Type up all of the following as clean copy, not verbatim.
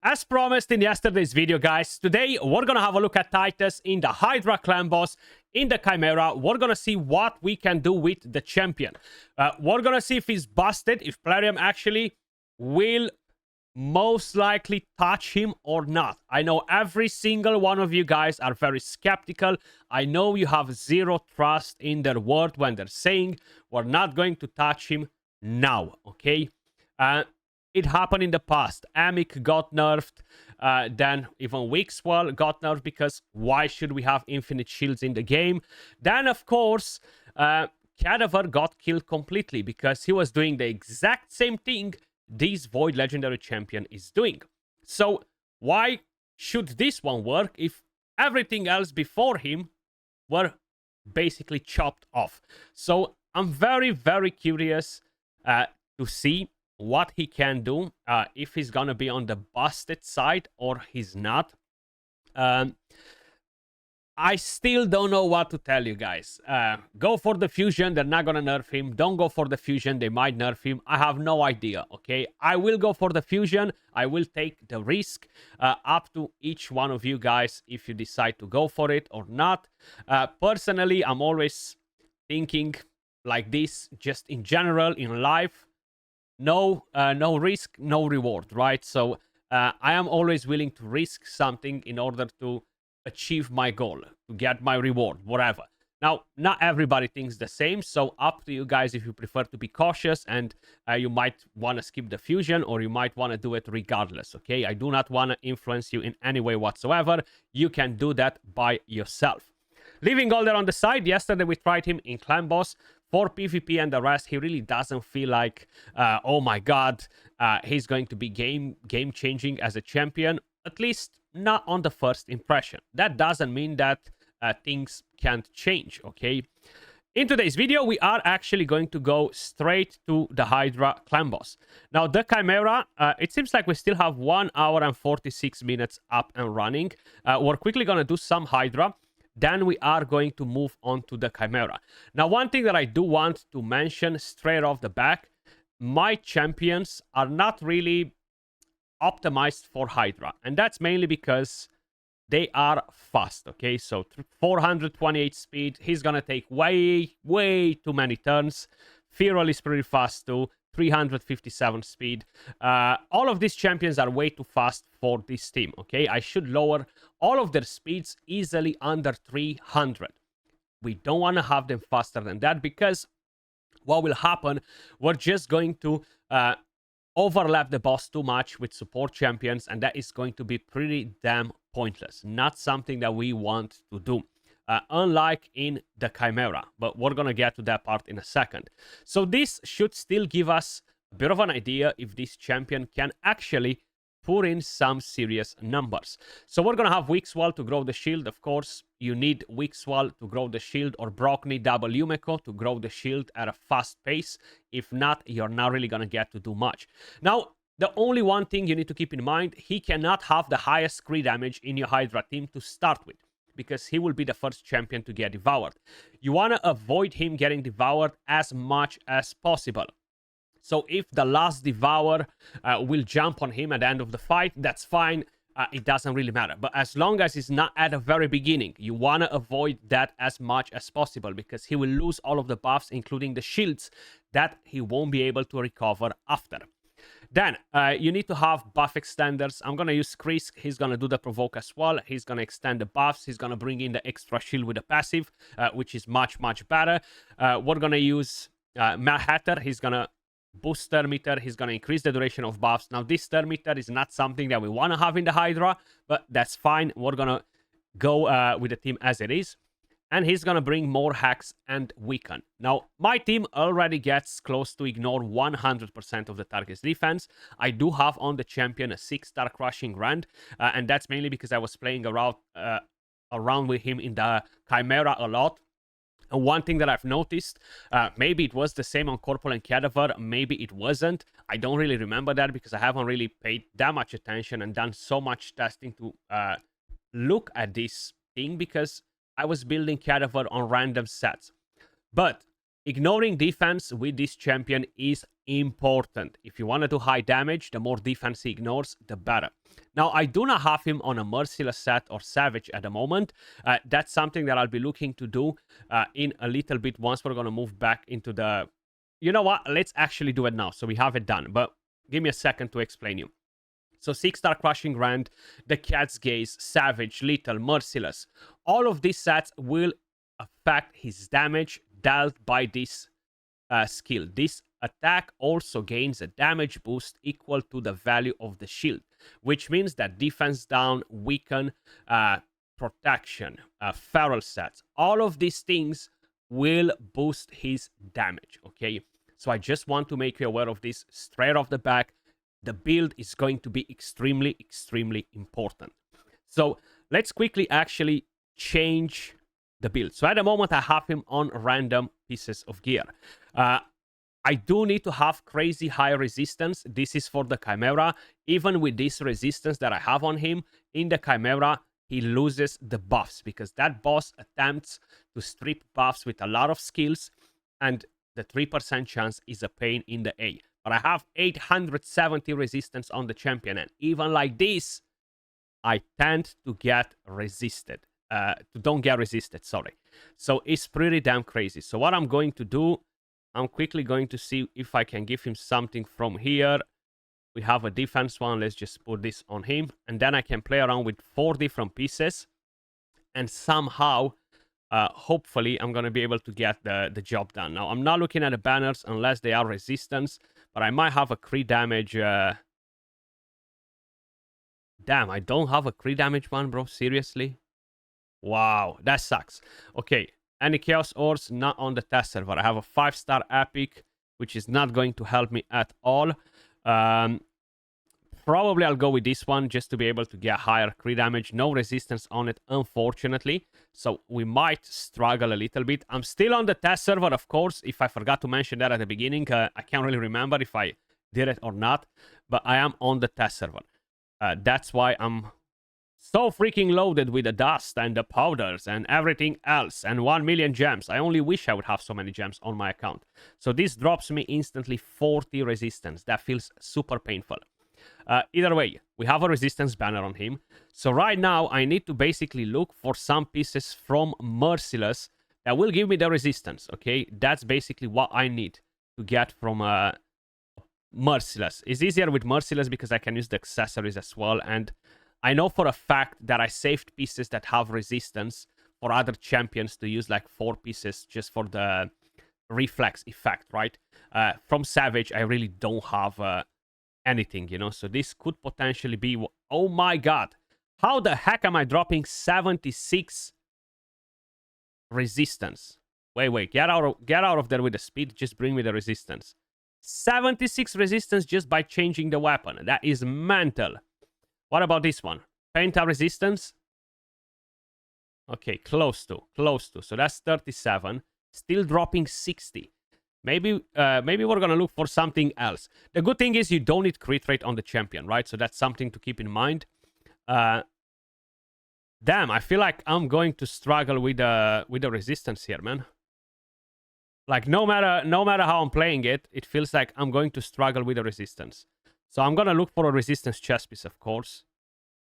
As promised in yesterday's video, guys, today we're gonna have a look at TITUS in the Hydra clan boss, in the Chimera. We're gonna see what we can do with the champion. We're gonna see if he's busted, if Plarium actually will most likely touch him or not. I know every single one of you guys are very skeptical. I know you have zero trust in their word when they're saying we're not going to touch him now, okay? It happened in the past. Amic got nerfed. Then even Wixwell got nerfed because why should we have infinite shields in the game? Then, of course, Cadaver got killed completely because he was doing the exact same thing this Void Legendary Champion is doing. So why should this one work if everything else before him were basically chopped off? So I'm very, very curious to see what he can do, if he's gonna be on the busted side or he's not. I still don't know what to tell you guys. Go for the fusion, they're not gonna nerf him. Don't go for the fusion, they might nerf him. I have no idea, okay? I will go for the fusion. I will take the risk. Up to each one of you guys if you decide to go for it or not. Personally, I'm always thinking like this, just in general, in life. No risk, no reward, right? So I am always willing to risk something in order to achieve my goal, to get my reward, whatever. Now, not everybody thinks the same, so up to you guys if you prefer to be cautious and you might want to skip the fusion or you might want to do it regardless, okay? I do not want to influence you in any way whatsoever. You can do that by yourself. Leaving all that on the side, yesterday we tried him in Clan Boss. For PvP and the rest, he really doesn't feel like, oh my god, he's going to be game-changing as a champion. At least not on the first impression. That doesn't mean that things can't change, okay? In today's video, we are actually going to go straight to the Hydra clan boss. Now, the Chimera, it seems like we still have 1 hour and 46 minutes up and running. We're quickly going to do some Hydra. Then we are going to move on to the Chimera. Now, one thing that I do want to mention straight off the back, my champions are not really optimized for Hydra. And that's mainly because they are fast, okay? So 428 speed, he's gonna take way too many turns. Feral is pretty fast too, 357 speed. All of these champions are way too fast for this team, okay? I should lower all of their speeds easily under 300. We don't want to have them faster than that because what will happen, we're just going to overlap the boss too much with support champions, and that is going to be pretty damn pointless. Not something that we want to do. Unlike in the Chimera, but we're gonna get to that part in a second. So this should still give us a bit of an idea if this champion can actually put in some serious numbers. So we're gonna have Wixwell to grow the shield. Of course, you need Wixwell to grow the shield, or Brockney double Yumeko to grow the shield at a fast pace. If not, you're not really gonna get to do much. Now, the only one thing you need to keep in mind, he cannot have the highest crit damage in your Hydra team to start with, because he will be the first champion to get devoured. You want to avoid him getting devoured as much as possible. So if the last devour will jump on him at the end of the fight, that's fine. It doesn't really matter. But as long as it's not at the very beginning, you want to avoid that as much as possible, because he will lose all of the buffs, including the shields, that he won't be able to recover after. Then, you need to have buff extenders. I'm going to use Chris. He's going to do the provoke as well. He's going to extend the buffs. He's going to bring in the extra shield with the passive, which is much better. We're going to use Mad Hatter. He's going to boost Thermitter. He's going to increase the duration of buffs. Now, this Thermitter is not something that we want to have in the Hydra, but that's fine. We're going to go with the team as it is. And he's going to bring more hacks and weaken. Now, my team already gets close to ignore 100% of the target's defense. I do have on the champion a 6-star crushing rand, and that's mainly because I was playing around with him in the Chimera a lot. And one thing that I've noticed, maybe it was the same on Corporal and Cadaver, maybe it wasn't. I don't really remember that because I haven't really paid that much attention and done so much testing to look at this thing, because I was building Cadaver on random sets. But ignoring defense with this champion is important. If you want to do high damage, the more defense he ignores, the better. Now, I do not have him on a Merciless set or Savage at the moment. That's something that I'll be looking to do in a little bit once we're going to move back into the... You know what? Let's actually do it now, so we have it done. But give me a second to explain you. So 6-star Crushing Rand, the Cat's Gaze, Savage, Lethal, Merciless. All of these sets will affect his damage dealt by this skill. This attack also gains a damage boost equal to the value of the shield, which means that defense down, weaken, protection, feral sets, all of these things will boost his damage, okay? So I just want to make you aware of this straight off the back. The build is going to be extremely, extremely important. So let's quickly actually change the build. So at the moment, I have him on random pieces of gear. I do need to have crazy high resistance. This is for the Chimera. Even with this resistance that I have on him, in the Chimera, he loses the buffs because that boss attempts to strip buffs with a lot of skills, and the 3% chance is a pain in the A. But I have 870 resistance on the champion, and even like this, I tend to get resisted. Don't get resisted, sorry. So it's pretty damn crazy. So what I'm going to do, I'm quickly going to see if I can give him something from here. We have a defense one. Let's just put this on him. And then I can play around with 4 different pieces. And somehow, hopefully, I'm going to be able to get the job done. Now, I'm not looking at the banners unless they are resistance. But I might have a crit damage. Damn, I don't have a crit damage one, bro. Seriously? Wow, that sucks. Okay, any Chaos Ores not on the test server. I have a 5-star Epic, which is not going to help me at all. Probably I'll go with this one just to be able to get higher crit damage. No resistance on it, unfortunately. So we might struggle a little bit. I'm still on the test server, of course. If I forgot to mention that at the beginning, I can't really remember if I did it or not. But I am on the test server. That's why I'm so freaking loaded with the dust and the powders and everything else and 1 million gems. I only wish I would have so many gems on my account. So this drops me instantly 40 resistance. That feels super painful. Either way, we have a resistance banner on him. So right now, I need to basically look for some pieces from Merciless that will give me the resistance, okay? That's basically what I need to get from Merciless. It's easier with Merciless because I can use the accessories as well. And I know for a fact that I saved pieces that have resistance for other champions to use like 4 pieces just for the reflex effect, right? From Savage, I really don't have anything, you know? So this could potentially be... Oh my god! How the heck am I dropping 76 resistance? Wait, get out of there with the speed. Just bring me the resistance. 76 resistance just by changing the weapon. That is mental. What about this one? Penta resistance? Okay, close to. So that's 37. Still dropping 60. Maybe we're gonna look for something else. The good thing is you don't need crit rate on the champion, right? So that's something to keep in mind. Damn, I feel like I'm going to struggle with the resistance here, man. Like no matter how I'm playing it, it feels like I'm going to struggle with the resistance. So I'm gonna look for a resistance chest piece, of course.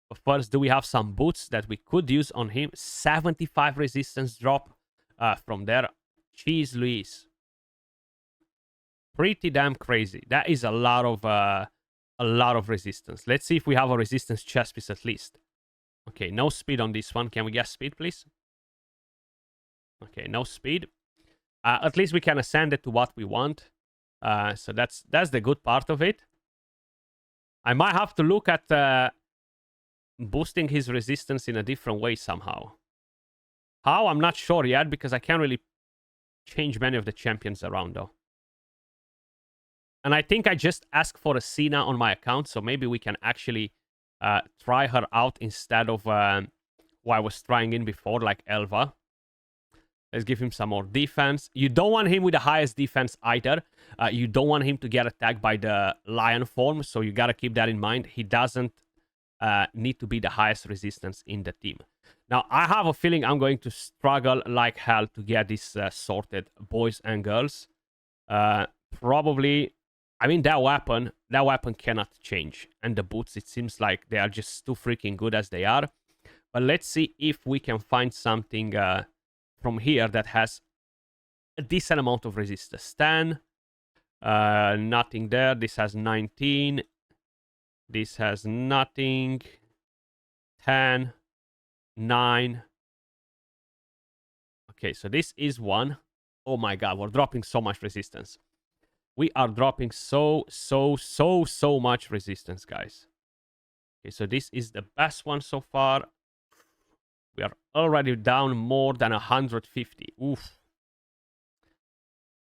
But first, do we have some boots that we could use on him? 75 resistance drop from there. Jeez Louise. Pretty damn crazy. That is a lot of resistance. Let's see if we have a resistance chest piece at least. Okay, no speed on this one. Can we get speed, please? Okay, no speed. At least we can ascend it to what we want. So that's the good part of it. I might have to look at boosting his resistance in a different way somehow. How? I'm not sure yet because I can't really change many of the champions around though. And I think I just asked for a Cena on my account, so maybe we can actually try her out instead of who I was trying in before, like Elva. Let's give him some more defense. You don't want him with the highest defense either. You don't want him to get attacked by the lion form, so you gotta keep that in mind. He doesn't need to be the highest resistance in the team. Now, I have a feeling I'm going to struggle like hell to get this sorted, boys and girls. Probably, I mean, that weapon cannot change. And the boots, it seems like they are just too freaking good as they are. But let's see if we can find something from here that has a decent amount of resistance. 10. Nothing there. This has 19. This has nothing. 10. 9. Okay, so this is 1. Oh my god, we're dropping so much resistance. We are dropping so much resistance, guys. Okay, so this is the best one so far. We are already down more than 150. Oof.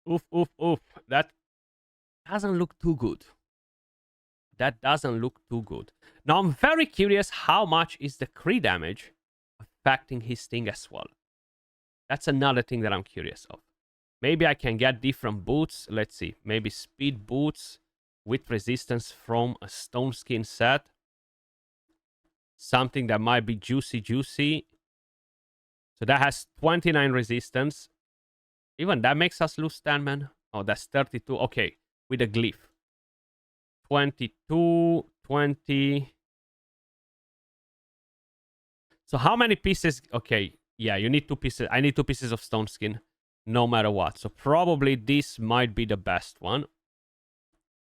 Oof. That doesn't look too good. That doesn't look too good. Now, I'm very curious how much is the crit damage affecting his thing as well. That's another thing that I'm curious of. Maybe I can get different boots. Let's see. Maybe speed boots with resistance from a stone skin set. Something that might be juicy. So that has 29 resistance. Even that makes us lose 10, man. Oh, that's 32. Okay, with a glyph. 22, 20. So how many pieces? Okay, yeah, you need 2 pieces. I need 2 pieces of stone skin, no matter what. So probably this might be the best one.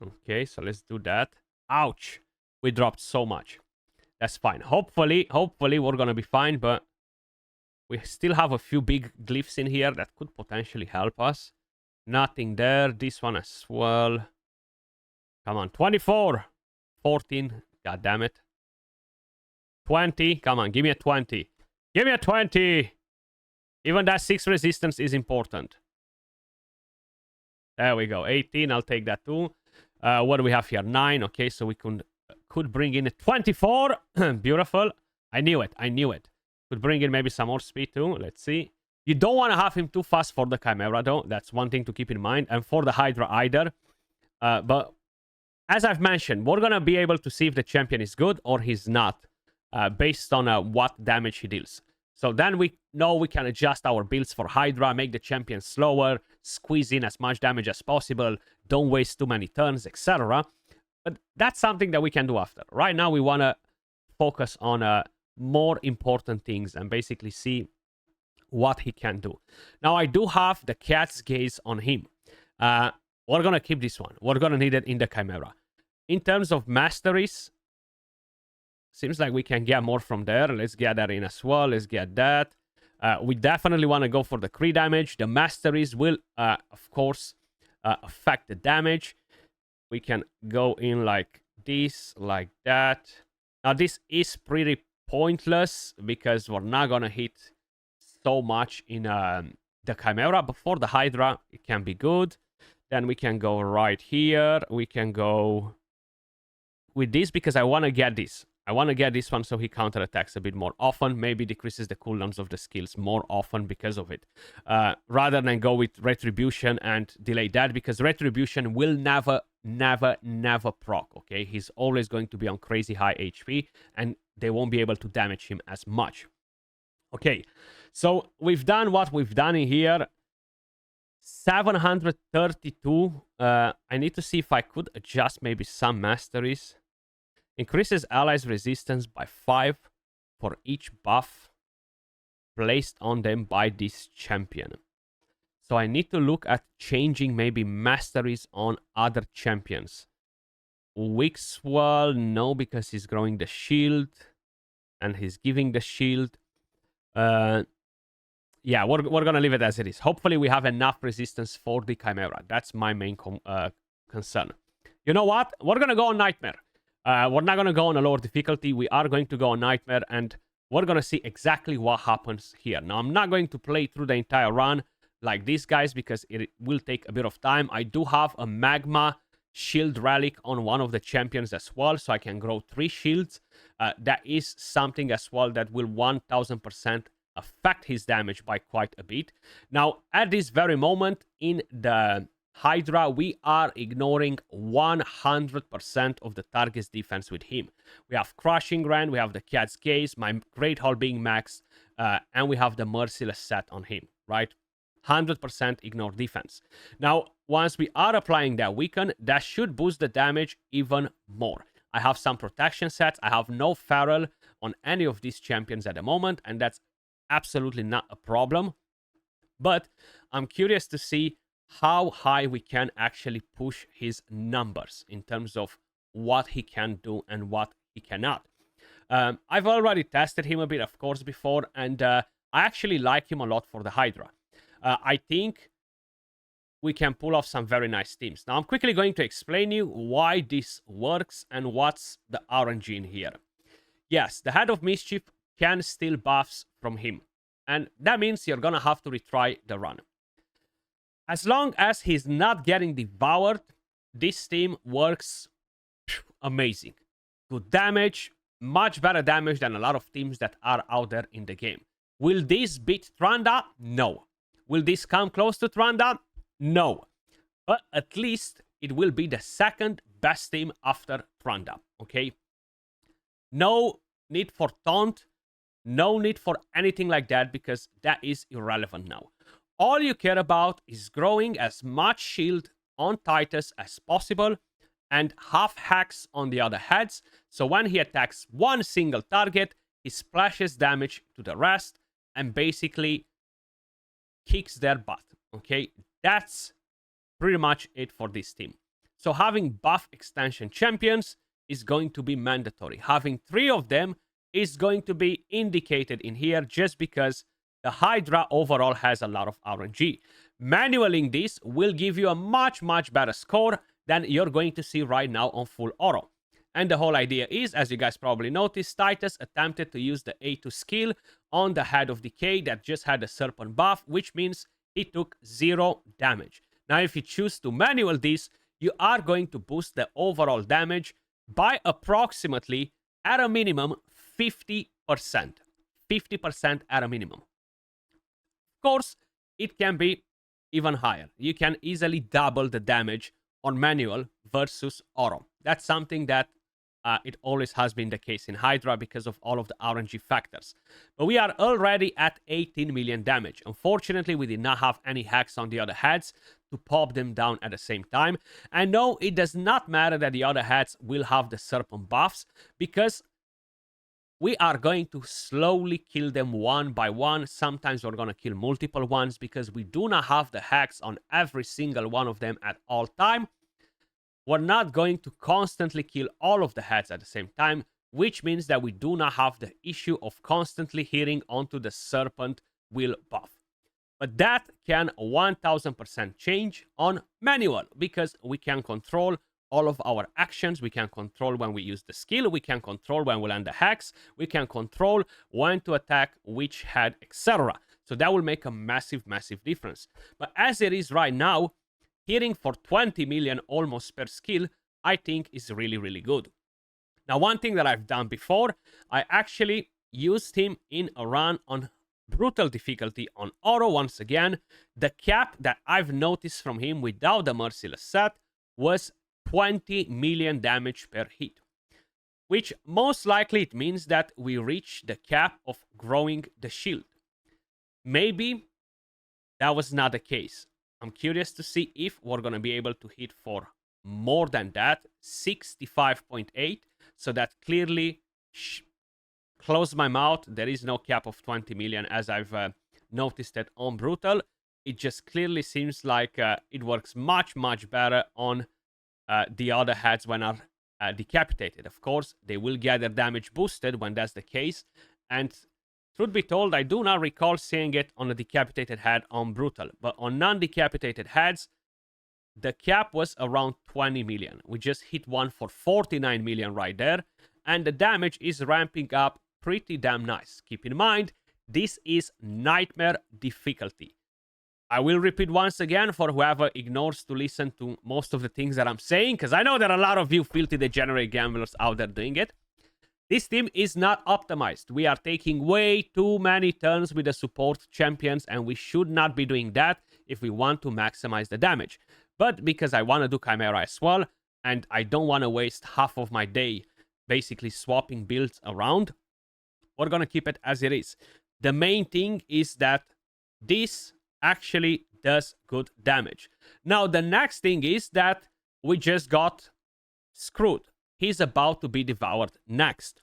Okay, so let's do that. Ouch. We dropped so much. That's fine. Hopefully we're gonna be fine, but we still have a few big glyphs in here that could potentially help us. Nothing there. This one as well. Come on, 24. 14. God damn it. 20. Come on, give me a 20. Give me a 20. Even that 6 resistance is important. There we go. 18. I'll take that too. What do we have here? 9. Okay, so we could bring in a 24. Beautiful. I knew it. Could bring in maybe some more speed too. Let's see. You don't want to have him too fast for the Chimera though. That's one thing to keep in mind. And for the Hydra either. But as I've mentioned, we're going to be able to see if the champion is good or he's not. Based on what damage he deals. So then we know we can adjust our builds for Hydra, make the champion slower, squeeze in as much damage as possible, don't waste too many turns, etc. But that's something that we can do after. Right now we want to focus on more important things and basically see what he can do. Now I do have the cat's gaze on him. We're going to keep this one. We're going to need it in the Chimera. In terms of masteries, seems like we can get more from there. Let's get that in as well. Let's get that. We definitely want to go for the crit damage. The masteries will, of course, affect the damage. We can go in like this, like that. Now, this is pretty pointless because we're not going to hit so much in the Chimera. But for the Hydra, it can be good. Then we can go right here. We can go with this because I want to get this. I want to get this one so he counterattacks a bit more often. Maybe decreases the cooldowns of the skills more often because of it. Rather than go with Retribution and delay that, because Retribution will never proc, okay? He's always going to be on crazy high HP and they won't be able to damage him as much. Okay, so we've done what we've done in here. 732. I need to see if I could adjust maybe some masteries. Increases allies' resistance by 5 for each buff placed on them by this champion. So I need to look at changing maybe masteries on other champions. Weak Swell, no, because he's growing the shield. And he's giving the shield. Yeah, we're going to leave it as it is. Hopefully we have enough resistance for the Chimera. That's my main concern. You know what? We're going to go on Nightmare. We're not going to go on a lower difficulty. We are going to go on Nightmare, and we're going to see exactly what happens here. Now, I'm not going to play through the entire run like these guys because it will take a bit of time. I do have a Magma Shield Relic on one of the champions as well, so I can grow 3 shields. That is something as well that will 1000% affect his damage by quite a bit. Now, at this very moment in the Hydra, we are ignoring 100% of the target's defense with him. We have Crushing Rend, we have the Cat's Gaze, my Great Hall being maxed, and we have the Merciless set on him, right? 100% ignore defense. Now, once we are applying that weaken, that should boost the damage even more. I have some protection sets. I have no Feral on any of these champions at the moment, and that's absolutely not a problem. But I'm curious to see how high we can actually push his numbers in terms of what he can do and what he cannot. I've already tested him a bit, of course, before, and I actually like him a lot for the Hydra. I think we can pull off some very nice teams. Now, I'm quickly going to explain you why this works and what's the RNG in here. Yes, the Head of Mischief can steal buffs from him, and that means you're gonna have to retry the run. As long as he's not getting devoured, this team works amazing. Good damage, much better damage than a lot of teams that are out there in the game. Will this beat Tranda? No. Will this come close to Tranda? No. But at least it will be the second best team after Tranda, okay? No need for taunt, no need for anything like that, because that is irrelevant now. All you care about is growing as much shield on TITUS as possible and half hacks on the other heads, so when he attacks one single target, he splashes damage to the rest and basically kicks their butt, okay? That's pretty much it for this team. So having buff extension champions is going to be mandatory. Having 3 of them is going to be indicated in here just because the Hydra overall has a lot of RNG. Manualing this will give you a much better score than you're going to see right now on full auto. And the whole idea is, as you guys probably noticed, TITUS attempted to use the A2 skill on the Head of Decay that just had a Serpent buff, which means he took 0 damage. Now, if you choose to manual this, you are going to boost the overall damage by approximately, at a minimum, 50%. 50% at a minimum. Of course, it can be even higher. You can easily double the damage on manual versus auto. That's something that it always has been the case in Hydra because of all of the RNG factors. But we are already at 18 million damage. Unfortunately, we did not have any hacks on the other heads to pop them down at the same time. And no, it does not matter that the other heads will have the Serpent buffs, because we are going to slowly kill them one by one. Sometimes we're going to kill multiple ones because we do not have the hacks on every single one of them at all time. We're not going to constantly kill all of the heads at the same time, which means that we do not have the issue of constantly hitting onto the Serpent Will buff. But that can 1000% change on manual, because we can control all of our actions. We can control when we use the skill, we can control when we land the hacks, we can control when to attack which head, etc. So that will make a massive difference. But as it is right now, hitting for 20 million almost per skill, I think is really good. Now, one thing that I've done before, I actually used him in a run on brutal difficulty on auto once again. The cap that I've noticed from him without the Merciless set was 20 million damage per hit, which most likely it means that we reach the cap of growing the shield. Maybe that was not the case. I'm curious to see if we're going to be able to hit for more than that, 65.8. So that clearly closed my mouth. There is no cap of 20 million as I've noticed it on Brutal. It just clearly seems like it works much better on the other heads when are decapitated. Of course, they will get their damage boosted when that's the case. And truth be told, I do not recall seeing it on a decapitated head on Brutal. But on non-decapitated heads, the cap was around 20 million. We just hit one for 49 million right there. And the damage is ramping up pretty damn nice. Keep in mind, this is Nightmare difficulty. I will repeat once again for whoever ignores to listen to most of the things that I'm saying, because I know there are a lot of you filthy degenerate gamblers out there doing it. This team is not optimized. We are taking way too many turns with the support champions, and we should not be doing that if we want to maximize the damage. But because I want to do Chimera as well, and I don't want to waste half of my day basically swapping builds around, we're going to keep it as it is. The main thing is that this actually does good damage. Now, the next thing is that we just got screwed. He's about to be devoured next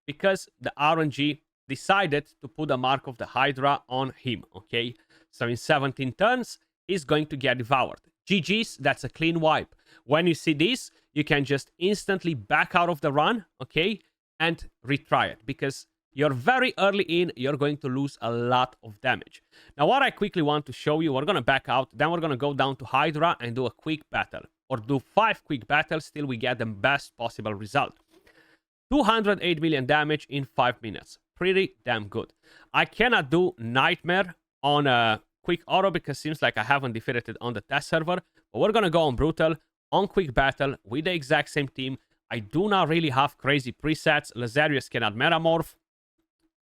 because the RNG decided to put a mark of the Hydra on him, okay? So in 17 turns, he's going to get devoured. GG's, that's a clean wipe. When you see this, you can just instantly back out of the run, okay? And retry it because you're very early in, you're going to lose a lot of damage. Now, what I quickly want to show you, we're going to back out, then we're going to go down to Hydra and do a quick battle. Or do 5 quick battles till we get the best possible result. 208 million damage in 5 minutes. Pretty damn good. I cannot do Nightmare on a quick auto because it seems like I haven't defeated it on the test server. But we're going to go on Brutal, on quick battle, with the exact same team. I do not really have crazy presets. Lazarius cannot metamorph.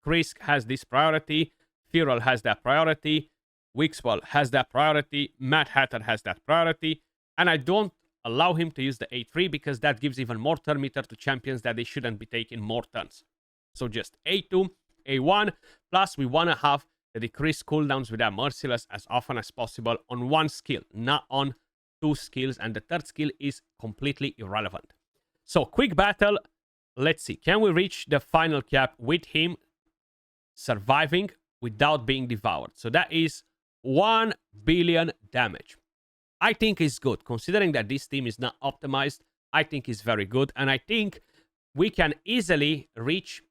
Krisk has this priority. Feral has that priority. Wixwell has that priority. Mad Hatter has that priority. And I don't allow him to use the A3 because that gives even more turn meter to champions that they shouldn't be taking more turns. So just A2, A1, plus we want to have the decreased cooldowns with that Merciless as often as possible on one skill, not on 2 skills, and the third skill is completely irrelevant. So quick battle, let's see, can we reach the final cap with him surviving without being devoured? So that is 1 billion damage. I think is good, considering that this team is not optimized. I think is very good, and I think we can easily reach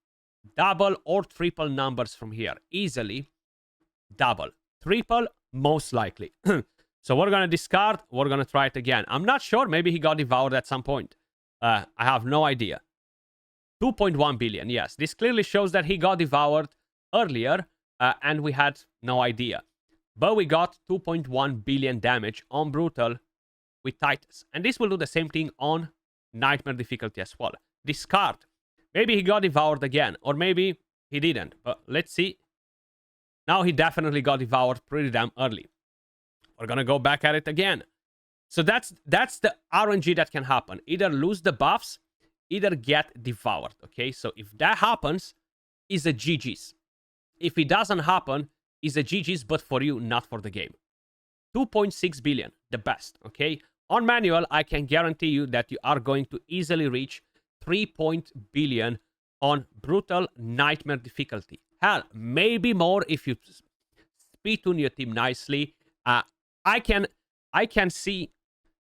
double or triple numbers from here. Easily double. Triple, most likely. So we're going to discard. We're going to try it again. I'm not sure. Maybe he got devoured at some point. I have no idea. 2.1 billion. Yes, this clearly shows that he got devoured earlier, and we had no idea. But we got 2.1 billion damage on Brutal with Titus. And this will do the same thing on Nightmare difficulty as well. Discard. Maybe he got devoured again. Or maybe he didn't. But let's see. Now he definitely got devoured pretty damn early. We're going to go back at it again. So that's the RNG that can happen. Either lose the buffs, either get devoured. Okay, so if that happens, it's a GG's. If it doesn't happen, is a GG's, but for you, not for the game. 2.6 billion, the best, okay? On manual, I can guarantee you that you are going to easily reach 3 billion on Brutal Nightmare difficulty. Hell, maybe more if you speed tune your team nicely. I can see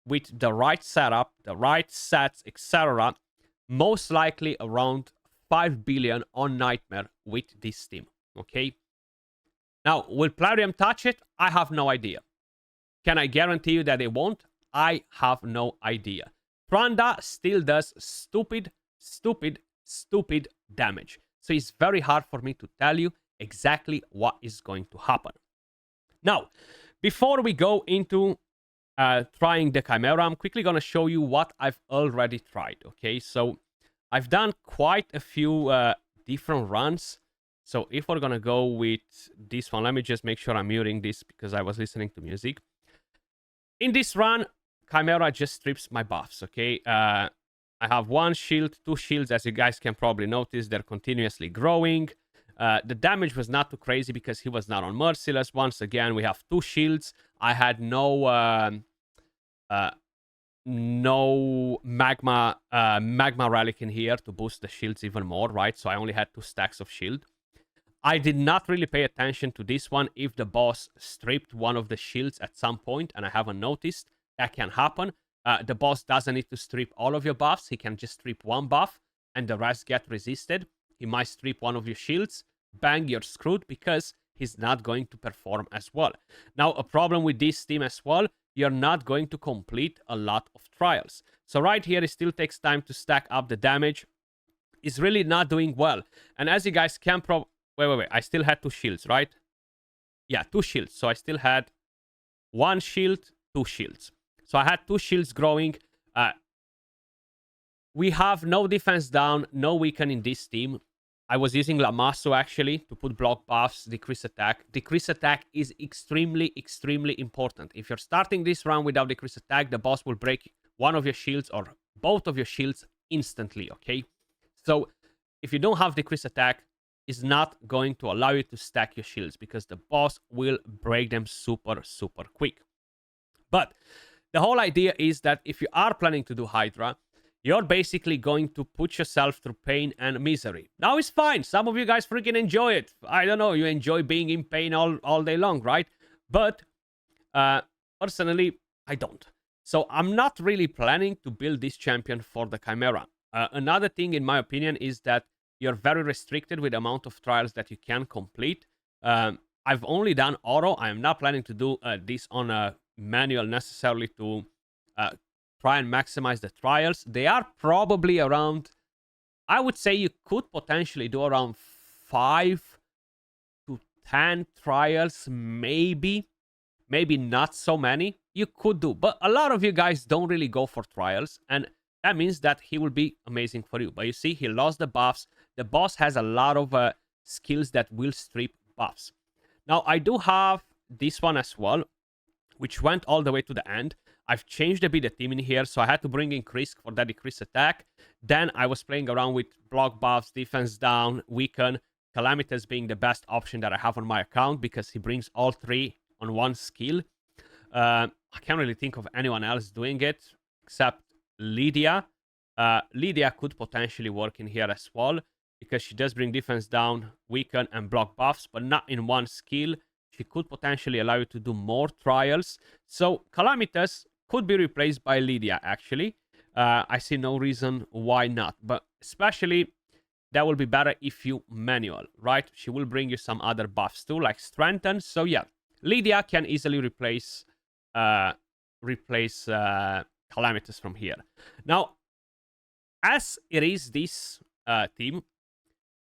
with the right setup, the right sets, etc., most likely around 5 billion on Nightmare with this team, okay? Now, will Plarium touch it? I have no idea. Can I guarantee you that it won't? I have no idea. Tranda still does stupid damage. So it's very hard for me to tell you exactly what is going to happen. Now, before we go into trying the Chimera, I'm quickly going to show you what I've already tried, okay? So I've done quite a few different runs. So if we're going to go with this one, let me just make sure I'm muting this because I was listening to music. In this run, Chimera just strips my buffs, okay? I have 1 shield, 2 shields, as you guys can probably notice. They're continuously growing. The damage was not too crazy because he was not on Merciless. Once again, we have 2 shields. I had no magma relic in here to boost the shields even more, right? So I only had 2 stacks of shield. I did not really pay attention to this one. If the boss stripped one of the shields at some point and I haven't noticed, that can happen. The boss doesn't need to strip all of your buffs. He can just strip 1 buff and the rest get resisted. He might strip one of your shields. Bang, you're screwed because he's not going to perform as well. Now, a problem with this team as well, you're not going to complete a lot of trials. So right here, it still takes time to stack up the damage. It's really not doing well. And as you guys can Wait. I still had 2 shields, right? Yeah, 2 shields. So I still had 1 shield, 2 shields. So I had 2 shields growing. We have no defense down, no weaken in this team. I was using Lamasu actually to put block buffs, decrease attack. Decrease attack is extremely, extremely important. If you're starting this round without decrease attack, the boss will break one of your shields or both of your shields instantly, okay? So if you don't have decrease attack, it's not going to allow you to stack your shields because the boss will break them super, super quick. But the whole idea is that if you are planning to do Hydra, you're basically going to put yourself through pain and misery. Now it's fine. Some of you guys freaking enjoy it. I don't know. You enjoy being in pain all day long, right? But personally, I don't. So I'm not really planning to build this champion for the Chimera. Another thing, in my opinion, is that you're very restricted with the amount of trials that you can complete. I've only done auto. I am not planning to do this on a manual necessarily to try and maximize the trials. They are probably around, I would say you could potentially do around 5 to 10 trials, maybe not so many. You could do, but a lot of you guys don't really go for trials, and that means that he will be amazing for you. But you see, he lost the buffs. The boss has a lot of skills that will strip buffs. Now, I do have this one as well, which went all the way to the end. I've changed a bit the team in here, so I had to bring in Krisk for that decrease attack. Then I was playing around with block buffs, defense down, weaken, Calamitous being the best option that I have on my account because he brings all three on one skill. I can't really think of anyone else doing it except Lydia. Lydia could potentially work in here as well because she does bring defense down, weaken, and block buffs, but not in one skill. She could potentially allow you to do more trials. So Calamitous could be replaced by Lydia, actually. I see no reason why not. But especially, that will be better if you manual, right? She will bring you some other buffs too, like Strengthen. So yeah, Lydia can easily replace Calamitous from here. Now, as it is this team,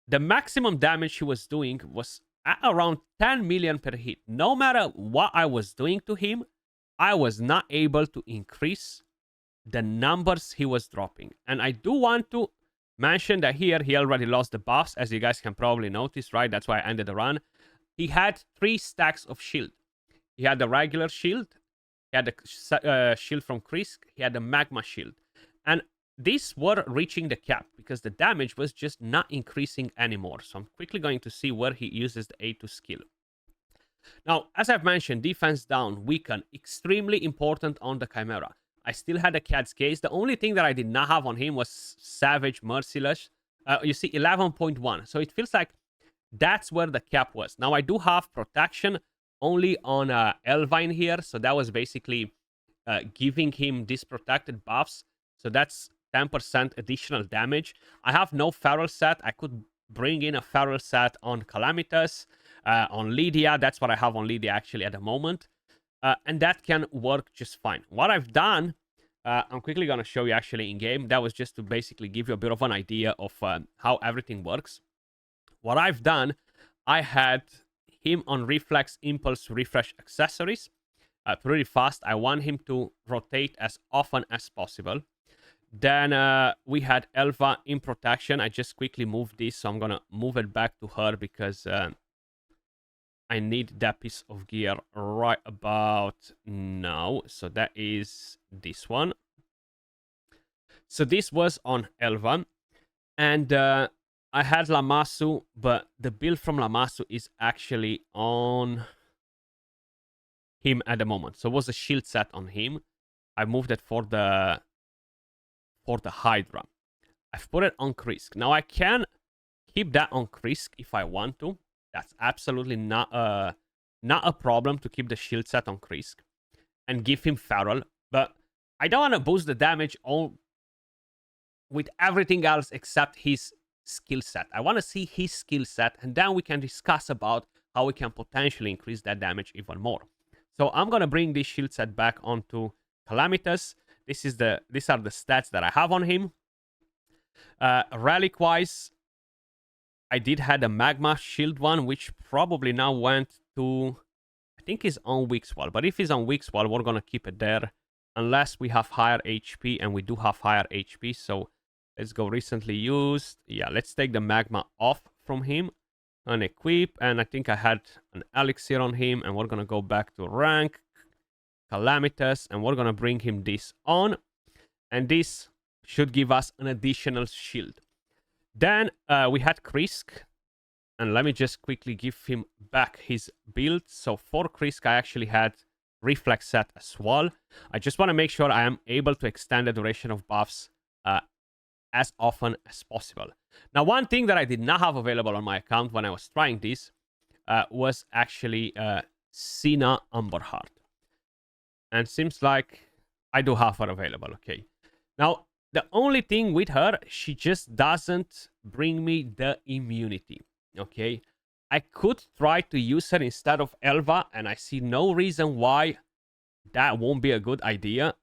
the maximum damage she was doing was at around 10 million per hit. No matter what I was doing to him, I was not able to increase the numbers he was dropping. And I do want to mention that here he already lost the buffs, as you guys can probably notice, right? That's why I ended the run. He had 3 stacks of shield. He had the regular shield, he had the shield from Krisk, he had the magma shield. And these were reaching the cap because the damage was just not increasing anymore. So I'm quickly going to see where he uses the A2 skill. Now, as I've mentioned, defense down, weaken, extremely important on the Chimera. I still had a Cat's Gaze. The only thing that I did not have on him was Savage, Merciless. You see, 11.1. So it feels like that's where the cap was. Now, I do have protection only on Elva in here. So that was basically giving him these protected buffs. So that's 10% additional damage. I have no Feral set. I could bring in a Feral set on Calamitous, on Lydia. That's what I have on Lydia actually at the moment. And that can work just fine. What I've done, I'm quickly going to show you actually in game. That was just to basically give you a bit of an idea of how everything works. What I've done, I had him on Reflex, Impulse, Refresh accessories. Pretty fast. I want him to rotate as often as possible. Then we had Elva in protection. I just quickly moved this, so I'm going to move it back to her because I need that piece of gear right about now. So that is this one. So this was on Elva. And I had Lamasu, but the build from Lamasu is actually on him at the moment. So it was a shield set on him. I moved it for the Hydra. I've put it on Krisk. Now I can keep that on Krisk if I want to. That's absolutely not a problem to keep the shield set on Krisk and give him Feral. But I don't want to boost the damage all with everything else except his skill set. I want to see his skill set, and then we can discuss about how we can potentially increase that damage even more. So I'm going to bring this shield set back onto Calamitous. These are the stats that I have on him. Relic-wise, I did had a Magma Shield one, which probably now went to, I think he's on Weak Swall. But if he's on Weak Swall, we're going to keep it there. Unless we have higher HP, and we do have higher HP. So Let's go recently used. Yeah, let's take the magma off from him. Unequip. And I think I had an elixir on him. And we're going to go back to rank. Calamitous. And we're going to bring him this on. And this should give us an additional shield. Then we had Krisk. And let me just quickly give him back his build. So for Krisk, I actually had Reflex set as well. I just want to make sure I am able to extend the duration of buffs as often as possible. Now, one thing that I did not have available on my account when I was trying this was actually Sina Amberheart. And seems like I do have her available, okay. Now, the only thing with her, she just doesn't bring me the immunity, okay. I could try to use her instead of Elva, and I see no reason why that won't be a good idea.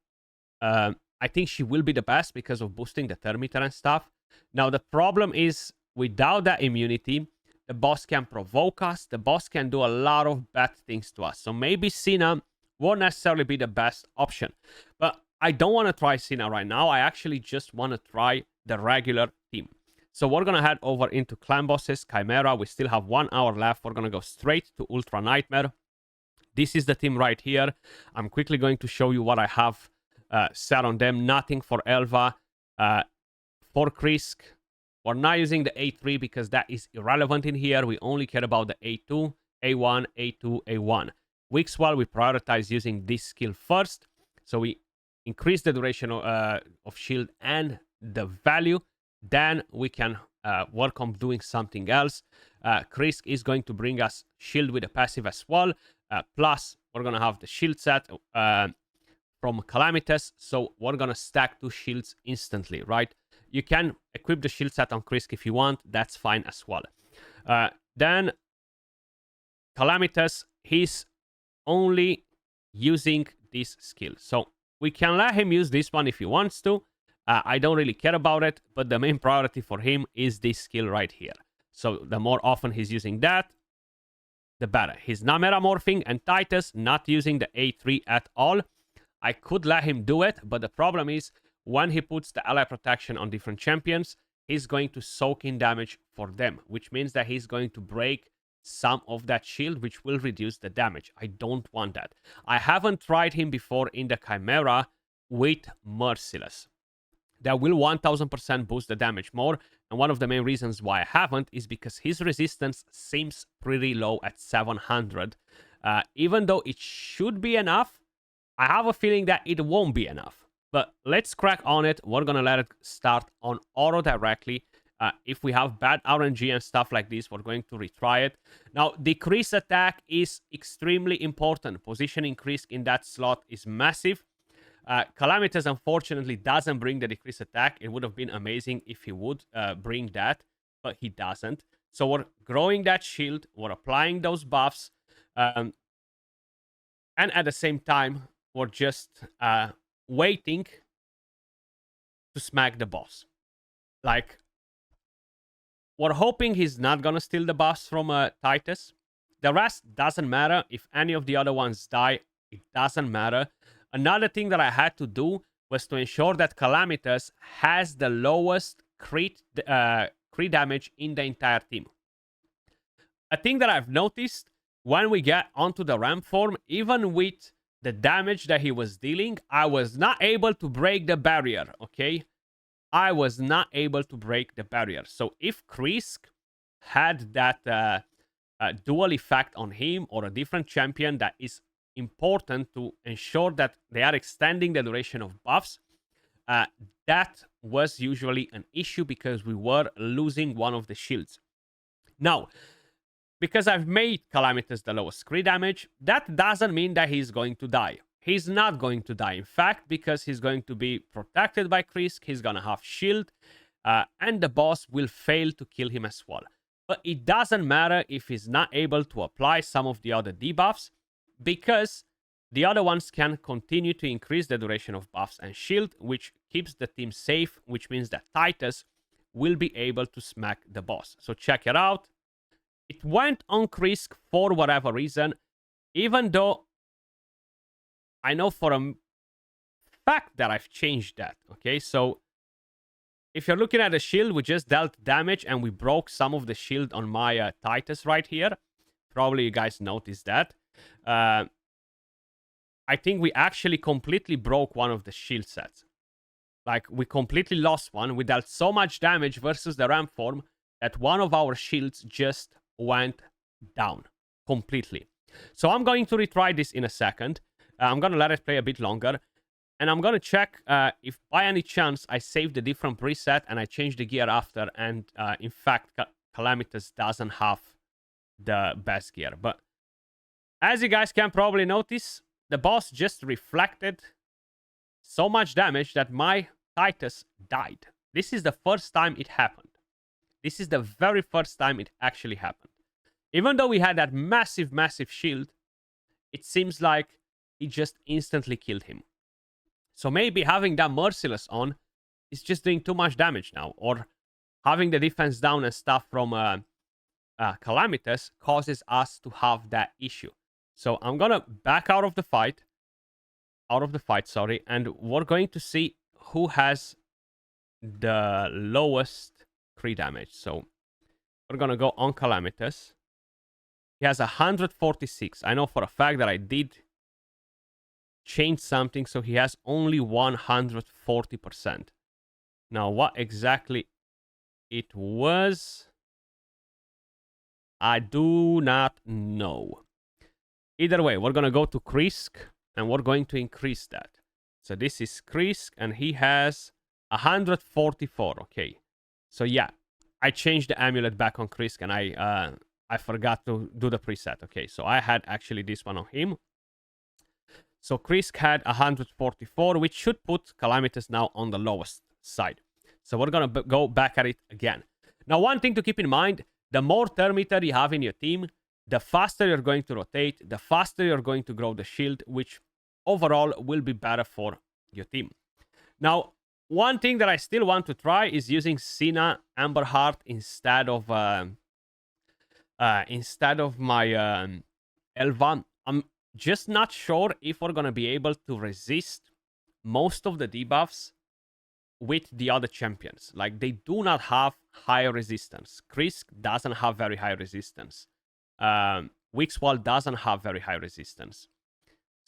I think she will be the best because of boosting the thermometer and stuff. Now, the problem is, without that immunity, the boss can provoke us. The boss can do a lot of bad things to us. So maybe Sina won't necessarily be the best option. But I don't want to try Sina right now. I actually just want to try the regular team. So we're going to head over into Clan Bosses, Chimera. We still have 1 hour left. We're going to go straight to Ultra Nightmare. This is the team right here. I'm quickly going to show you what I have set on them. Nothing for Elva. For Krisk, we're not using the A3 because that is irrelevant in here. We only care about the A2, A1, A2, A1. Weak Swell, we prioritize using this skill first. So we increase the duration of shield and the value. Then we can work on doing something else. Krisk is going to bring us shield with a passive as well. Plus, we're going to have the shield set from Calamitous. So we're going to stack 2 shields instantly, right? You can equip the shield set on Krisk if you want. That's fine as well. Then Calamitous, he's only using this skill. So we can let him use this one if he wants to. I don't really care about it, but the main priority for him is this skill right here. So the more often he's using that, the better. He's not metamorphing, and TITUS not using the A3 at all. I could let him do it, but the problem is when he puts the ally protection on different champions, he's going to soak in damage for them, which means that he's going to break some of that shield, which will reduce the damage. I don't want that. I haven't tried him before in the Chimera with Merciless. That will 1000% boost the damage more. And one of the main reasons why I haven't is because his resistance seems pretty low at 700. Even though it should be enough, I have a feeling that it won't be enough. But let's crack on it. We're going to let it start on auto directly. If we have bad RNG and stuff like this, we're going to retry it. Now, decrease attack is extremely important. Position increase in that slot is massive. Calamitous, unfortunately, doesn't bring the decrease attack. It would have been amazing if he would bring that, but he doesn't. So we're growing that shield. We're applying those buffs. And at the same time, we're just waiting to smack the boss. Like, we're hoping he's not going to steal the buffs from TITUS. The rest doesn't matter. If any of the other ones die, it doesn't matter. Another thing that I had to do was to ensure that Calamitous has the lowest crit damage in the entire team. A thing that I've noticed when we get onto the ramp form, even with the damage that he was dealing, I was not able to break the barrier, okay? I was not able to break the barrier. So if Krisk had that dual effect on him or a different champion that is important to ensure that they are extending the duration of buffs, that was usually an issue because we were losing one of the shields. Now, because I've made Calamitous the lowest crit damage, that doesn't mean that he's going to die. He's not going to die. In fact, because he's going to be protected by Krisk, he's going to have shield, and the boss will fail to kill him as well. But it doesn't matter if he's not able to apply some of the other debuffs, because the other ones can continue to increase the duration of buffs and shield, which keeps the team safe, which means that TITUS will be able to smack the boss. So check it out. It went on Krisk for whatever reason, even though I know for a fact that I've changed that, okay? So if you're looking at the shield, we just dealt damage and we broke some of the shield on my Titus right here. Probably you guys noticed that. I think we actually completely broke one of the shield sets. Like, we completely lost one. We dealt so much damage versus the ram form that one of our shields just went down completely. So I'm going to retry this in a second. I'm going to let it play a bit longer. And I'm going to check if by any chance I saved a different preset and I changed the gear after. And in fact, Calamitous doesn't have the best gear. But as you guys can probably notice, the boss just reflected so much damage that my Titus died. This is the first time it happened. This is the very first time it actually happened. Even though we had that massive, massive shield, it seems like it just instantly killed him. So maybe having that Merciless on is just doing too much damage now. Or having the defense down and stuff from Calamitous causes us to have that issue. So I'm going to back out of the fight. And we're going to see who has the lowest crit damage. So we're going to go on Calamitous. He has 146. I know for a fact that I did change something, so he has only 140%. Now, what exactly it was, I do not know. Either way, we're going to go to Krisk, and we're going to increase that. So this is Krisk, and he has 144. Okay. So yeah, I changed the amulet back on Krisk, and I forgot to do the preset. Okay, so I had actually this one on him. So Krisk had 144, which should put Calamitous now on the lowest side. So we're going to go back at it again. Now, one thing to keep in mind, the more turn meter you have in your team, the faster you're going to rotate, the faster you're going to grow the shield, which overall will be better for your team. Now, one thing that I still want to try is using Cena Amberheart instead of my Elva. I'm just not sure if we're going to be able to resist most of the debuffs with the other champions. Like, they do not have high resistance. Krisk doesn't have very high resistance. Wixwall doesn't have very high resistance.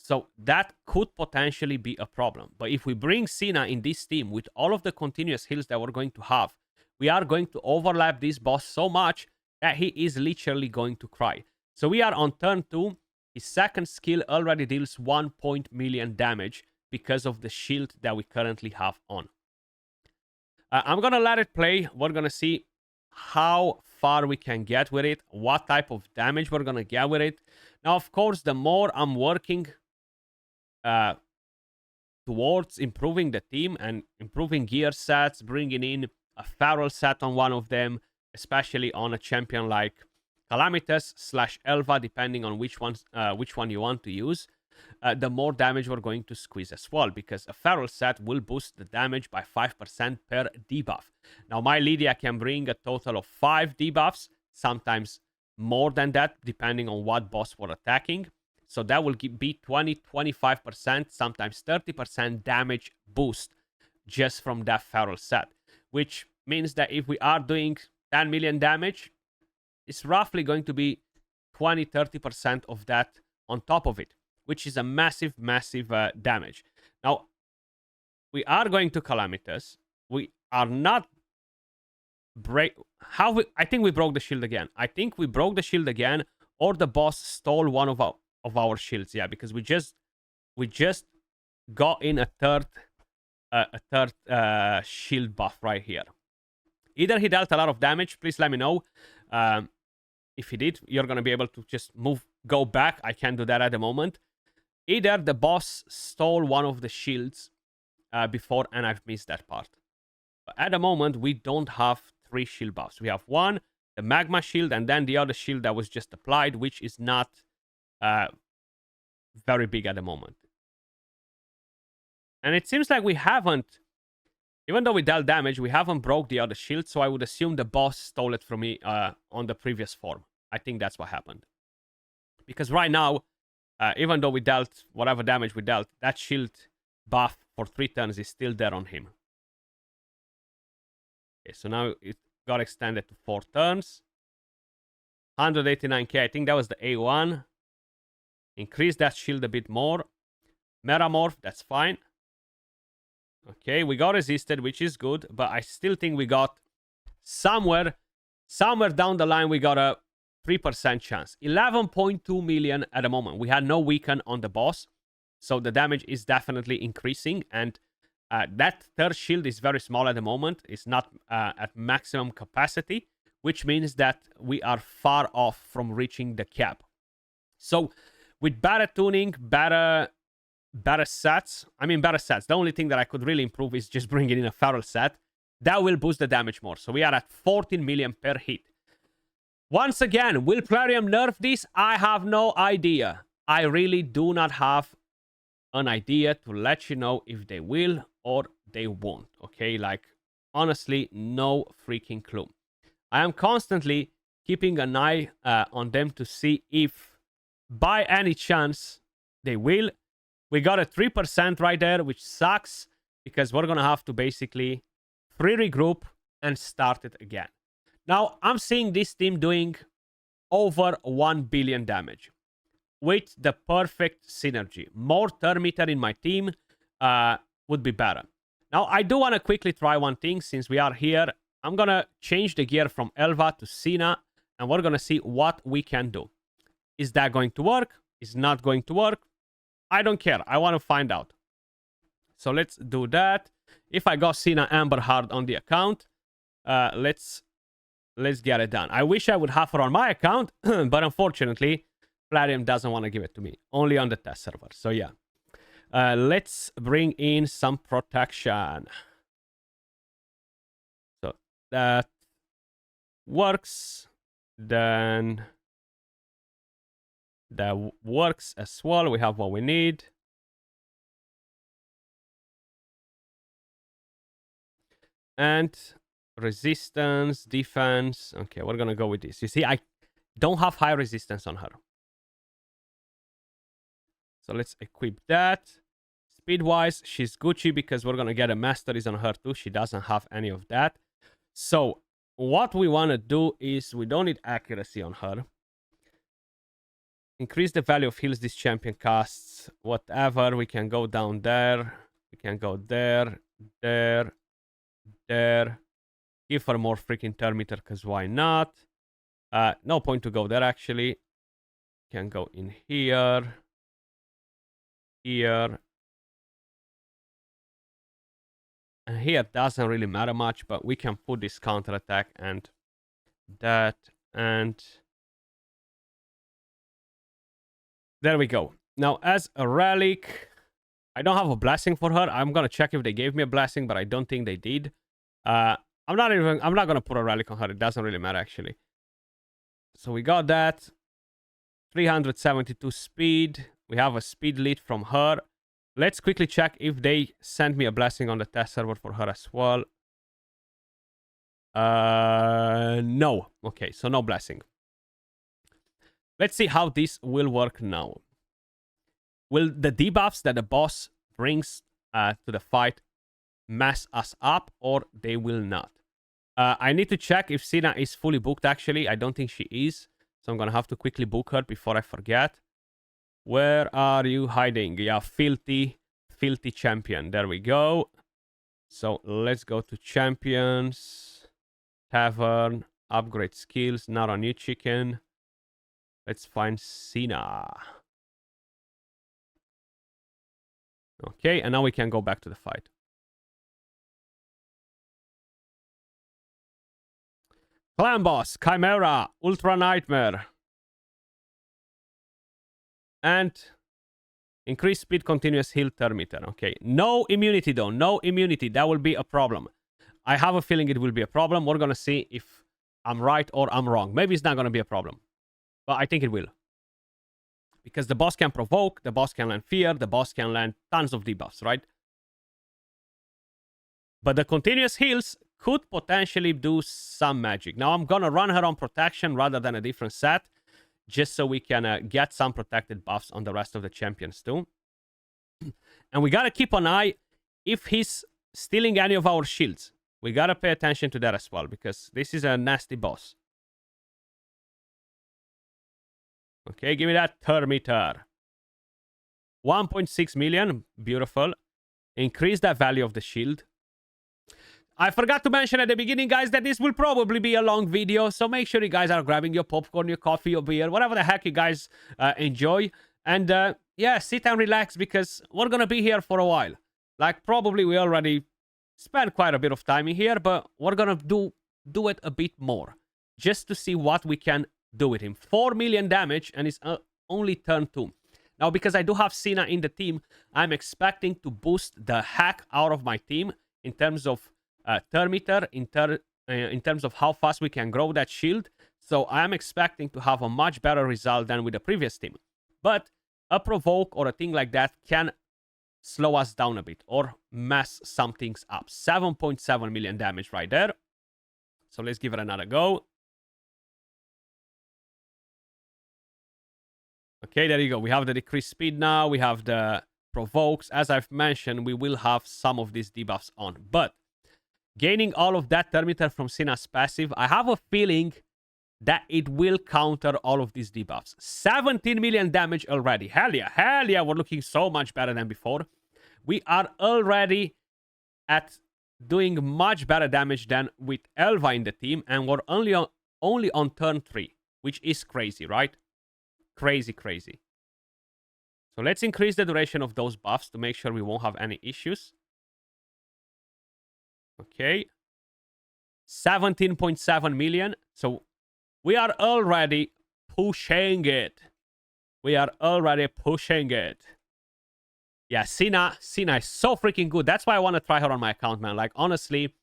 So that could potentially be a problem. But if we bring Cena in this team with all of the continuous heals that we're going to have, we are going to overlap this boss so much that he is literally going to cry. So we are on turn 2. His second skill already deals 1 million damage because of the shield that we currently have on. I'm going to let it play. We're going to see how far we can get with it, what type of damage we're going to get with it. Now, of course, the more I'm working towards improving the team and improving gear sets, bringing in a feral set on one of them, especially on a champion like Calamitous / Elva, depending on which one you want to use, the more damage we're going to squeeze as well, because a feral set will boost the damage by 5% per debuff. Now, my Lydia can bring a total of 5 debuffs, sometimes more than that, depending on what boss we're attacking. So that will be 20-25%, sometimes 30% damage boost just from that feral set, which means that if we are doing 10 million damage, it's roughly going to be 20-30% of that on top of it, which is a massive, massive damage. Now, we are going to Calamitous. We are not I think we broke the shield again. I think we broke the shield again, or the boss stole one of our shields. Yeah, because we just got in a third shield buff right here. Either he dealt a lot of damage. Please let me know. If he did, you're going to be able to just go back. I can't do that at the moment. Either the boss stole one of the shields before, and I've missed that part. But at the moment, we don't have 3 shield buffs. We have one, the magma shield, and then the other shield that was just applied, which is not very big at the moment. And it seems like we haven't, even though we dealt damage, we haven't broke the other shield, so I would assume the boss stole it from me on the previous form. I think that's what happened. Because right now, even though we dealt whatever damage we dealt, that shield buff for 3 turns is still there on him. Okay, so now it got extended to 4 turns. 189k, I think that was the A1. Increase that shield a bit more. Metamorph, that's fine. Okay, we got resisted, which is good, but I still think we got somewhere down the line, we got a 3% chance. 11.2 million at the moment. We had no weaken on the boss, so the damage is definitely increasing, and that third shield is very small at the moment. It's not at maximum capacity, which means that we are far off from reaching the cap. So with better tuning, better sets, the only thing that I could really improve is just bringing in a feral set. That will boost the damage more. So we are at 14 million per hit. Once again, will Plarium nerf this? I have no idea. I really do not have an idea to let you know if they will or they won't. Okay, like, honestly, no freaking clue. I am constantly keeping an eye on them to see if by any chance they will. We got a 3% right there, which sucks because we're going to have to basically regroup and start it again. Now, I'm seeing this team doing over 1 billion damage with the perfect synergy. More turn meter in my team would be better. Now, I do want to quickly try one thing since we are here. I'm going to change the gear from Elva to Sina, and we're going to see what we can do. Is that going to work? Is not going to work? I don't care. I want to find out. So let's do that. If I got Sina Amber Heart on the account, let's get it done. I wish I would have her on my account, but unfortunately, Plarium doesn't want to give it to me. Only on the test server. So yeah. Let's bring in some protection. So that works. Then that works as well. We have what we need. And resistance, defense. Okay, we're gonna go with this. You see, I don't have high resistance on her. So let's equip that. Speed-wise, she's Gucci because we're gonna get a masteries on her too. She doesn't have any of that. So what we want to do is we don't need accuracy on her. Increase the value of heals this champion casts. Whatever, we can go down there. We can go there, there. Give her more freaking turn meter because why not? No point to go there actually. Can go in here. Here. And here doesn't really matter much, but we can put this counter attack and that, and there we go. Now as a relic, I don't have a blessing for her. I'm gonna check if they gave me a blessing, but I don't think they did. I'm not gonna put a relic on her. It doesn't really matter actually. So we got that. 372 speed. We have a speed lead from her. Let's quickly check if they sent me a blessing on the test server for her as well. No. Okay, so no blessing. Let's see how this will work now. Will the debuffs that the boss brings to the fight mess us up, or they will not? I need to check if Sina is fully booked actually. I don't think she is. So I'm going to have to quickly book her before I forget. Where are you hiding? Yeah, filthy champion. There we go. So let's go to champions. Tavern. Upgrade skills. Not on you, chicken. Let's find Sina. Okay, and now we can go back to the fight. Clan boss, Chimera, Ultra Nightmare. And increase speed, continuous heal, turn meter. Okay, no immunity though. No immunity. That will be a problem. I have a feeling it will be a problem. We're going to see if I'm right or I'm wrong. Maybe it's not going to be a problem. But I think it will. Because the boss can provoke, the boss can land fear, the boss can land tons of debuffs, right? But the continuous heals could potentially do some magic. Now I'm going to run her on protection rather than a different set, just so we can get some protected buffs on the rest of the champions too. And we got to keep an eye if he's stealing any of our shields. We gotta pay attention to that as well, because this is a nasty boss. Okay, give me that Thermiter. 1.6 million. Beautiful. Increase that value of the shield. I forgot to mention at the beginning, guys, that this will probably be a long video. So make sure you guys are grabbing your popcorn, your coffee, your beer, whatever the heck you guys enjoy. And yeah, sit and relax, because we're going to be here for a while. Like, probably we already spent quite a bit of time in here, but we're going to do it a bit more. Just to see what we can do with him. 4 million damage, and it's only turn 2. Now, because I do have Cena in the team, I'm expecting to boost the heck out of my team in terms of Thermiter, in terms of how fast we can grow that shield. So I am expecting to have a much better result than with the previous team. But a provoke or a thing like that can slow us down a bit or mess some things up. 7.7 million damage right there. So let's give it another go. Okay, there you go. We have the decreased speed now. We have the provokes. As I've mentioned, we will have some of these debuffs on. But gaining all of that Thermiter from Cena's passive, I have a feeling that it will counter all of these debuffs. 17 million damage already. Hell yeah, we're looking so much better than before. We are already at doing much better damage than with Elva in the team, and we're only on turn 3, which is crazy, right? Crazy. So let's increase the duration of those buffs to make sure we won't have any issues. Okay. 17.7 million. So we are already pushing it. Yeah, Cena is so freaking good. That's why I want to try her on my account, man. Like, honestly,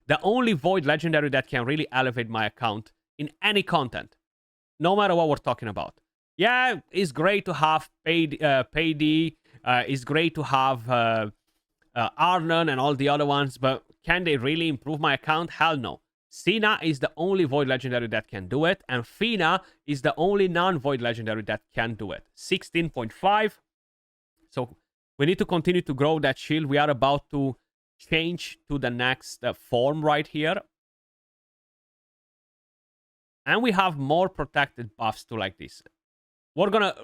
the only Void Legendary that can really elevate my account in any content, no matter what we're talking about. Yeah, it's great to have Payday. It's great to have Arnon and all the other ones, but can they really improve my account? Hell no. Cena is the only Void Legendary that can do it, and Fina is the only non-Void Legendary that can do it. 16.5. So we need to continue to grow that shield. We are about to change to the next form right here. And we have more protected buffs too, like this. We're going to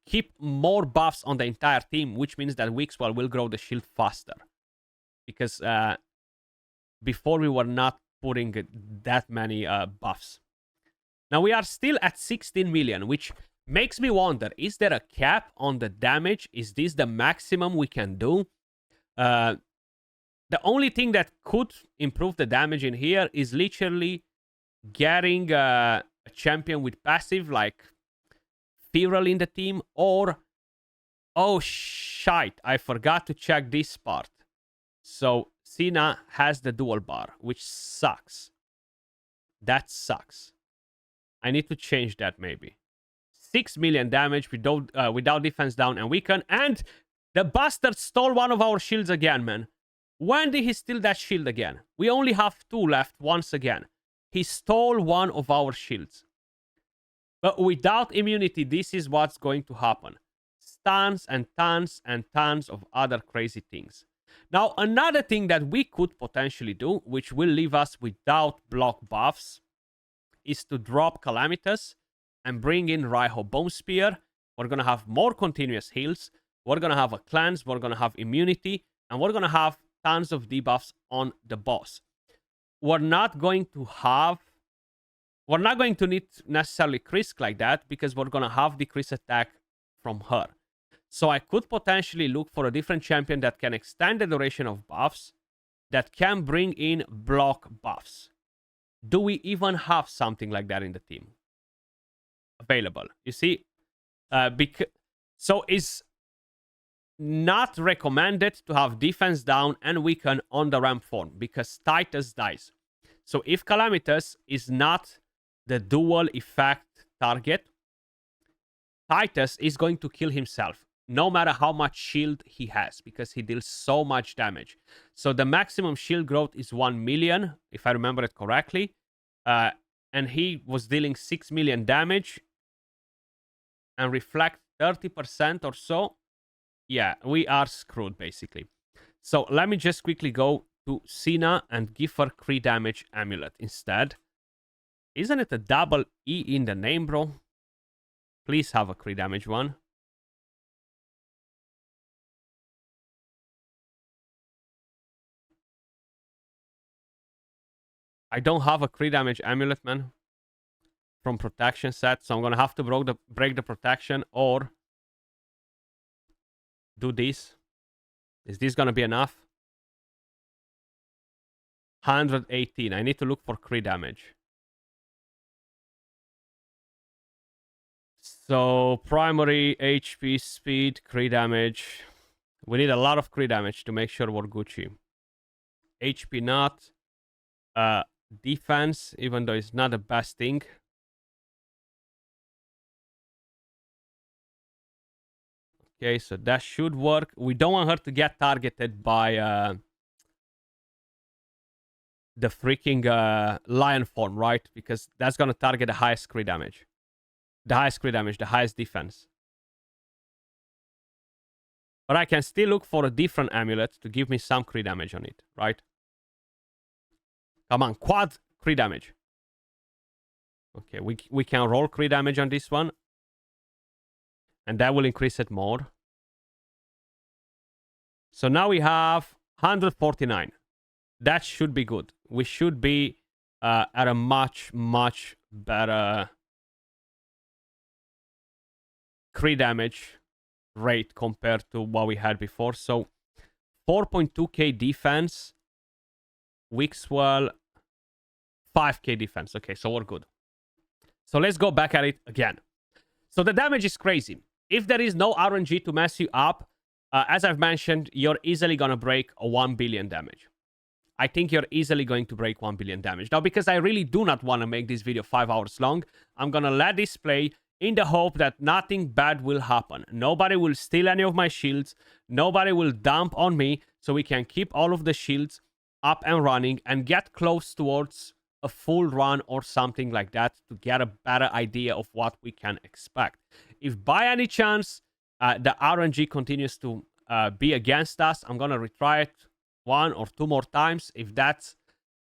keep more buffs on the entire team, which means that Wixwell will grow the shield faster. Because before we were not putting that many buffs. Now we are still at 16 million, which makes me wonder, is there a cap on the damage? Is this the maximum we can do? The only thing that could improve the damage in here is literally getting a champion with passive, like Feral in the team, or... Oh, shite. I forgot to check this part. So, Cena has the dual bar, which sucks. That sucks. I need to change that, maybe. 6 million damage without defense down and weaken. And the bastard stole one of our shields again, man. When did he steal that shield again? We only have 2 left once again. He stole one of our shields. But without immunity, this is what's going to happen. Tons and tons and tons of other crazy things. Now, another thing that we could potentially do, which will leave us without block buffs, is to drop Calamitous and bring in Raiho Bone Spear. We're going to have more continuous heals. We're going to have a cleanse. We're going to have immunity. And we're going to have tons of debuffs on the boss. We're not going to need necessarily Krisk like that, because we're going to have decreased attack from her. So I could potentially look for a different champion that can extend the duration of buffs, that can bring in block buffs. Do we even have something like that in the team available? You see, so it's not recommended to have defense down and weaken on the ramp form, because Titus dies. So if Calamitous is not the dual effect target, Titus is going to kill himself, no matter how much shield he has, because he deals so much damage. So the maximum shield growth is 1 million, if I remember it correctly. And he was dealing 6 million damage and reflect 30% or so. Yeah, we are screwed, basically. So let me just quickly go to Cena and give her crit damage amulet instead. Isn't it a double E in the name, bro? Please have a crit damage one. I don't have a crit damage amulet, man, from protection set, so I'm gonna have to break the protection or do this. Is this gonna be enough? 118. I need to look for crit damage. So primary HP, speed, crit damage. We need a lot of crit damage to make sure we're Gucci. HP not. Defense, even though it's not the best thing. Okay, so that should work. We don't want her to get targeted by the freaking lion form, right? Because that's going to target the highest crit damage. The highest crit damage, the highest defense. But I can still look for a different amulet to give me some crit damage on it, right? Come on, quad crit damage. Okay, we can roll crit damage on this one. And that will increase it more. So now we have 149. That should be good. We should be at a much, much better crit damage rate compared to what we had before. So 4.2k defense. Weak swell. 5k defense. Okay, so we're good. So let's go back at it again. So the damage is crazy. If there is no RNG to mess you up, as I've mentioned, you're easily going to break a 1 billion damage. I think you're easily going to break 1 billion damage. Now, because I really do not want to make this video 5 hours long, I'm going to let this play in the hope that nothing bad will happen. Nobody will steal any of my shields. Nobody will dump on me, so we can keep all of the shields up and running and get close towards a full run or something like that to get a better idea of what we can expect. If by any chance the RNG continues to be against us, I'm going to retry it 1 or 2 more times. If that's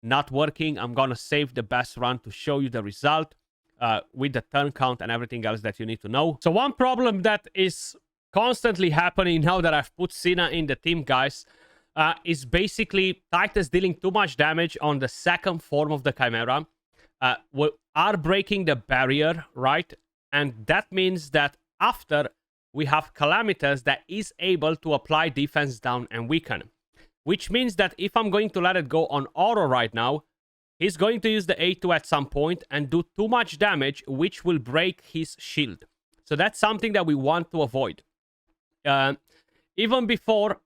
not working, I'm going to save the best run to show you the result with the turn count and everything else that you need to know. So one problem that is constantly happening now that I've put Cena in the team, guys, is basically TITUS dealing too much damage on the second form of the Chimera. We are breaking the barrier, right? And that means that after we have Calamitas that is able to apply defense down and weaken. Which means that if I'm going to let it go on Oro right now, he's going to use the A2 at some point and do too much damage, which will break his shield. So that's something that we want to avoid. Even before,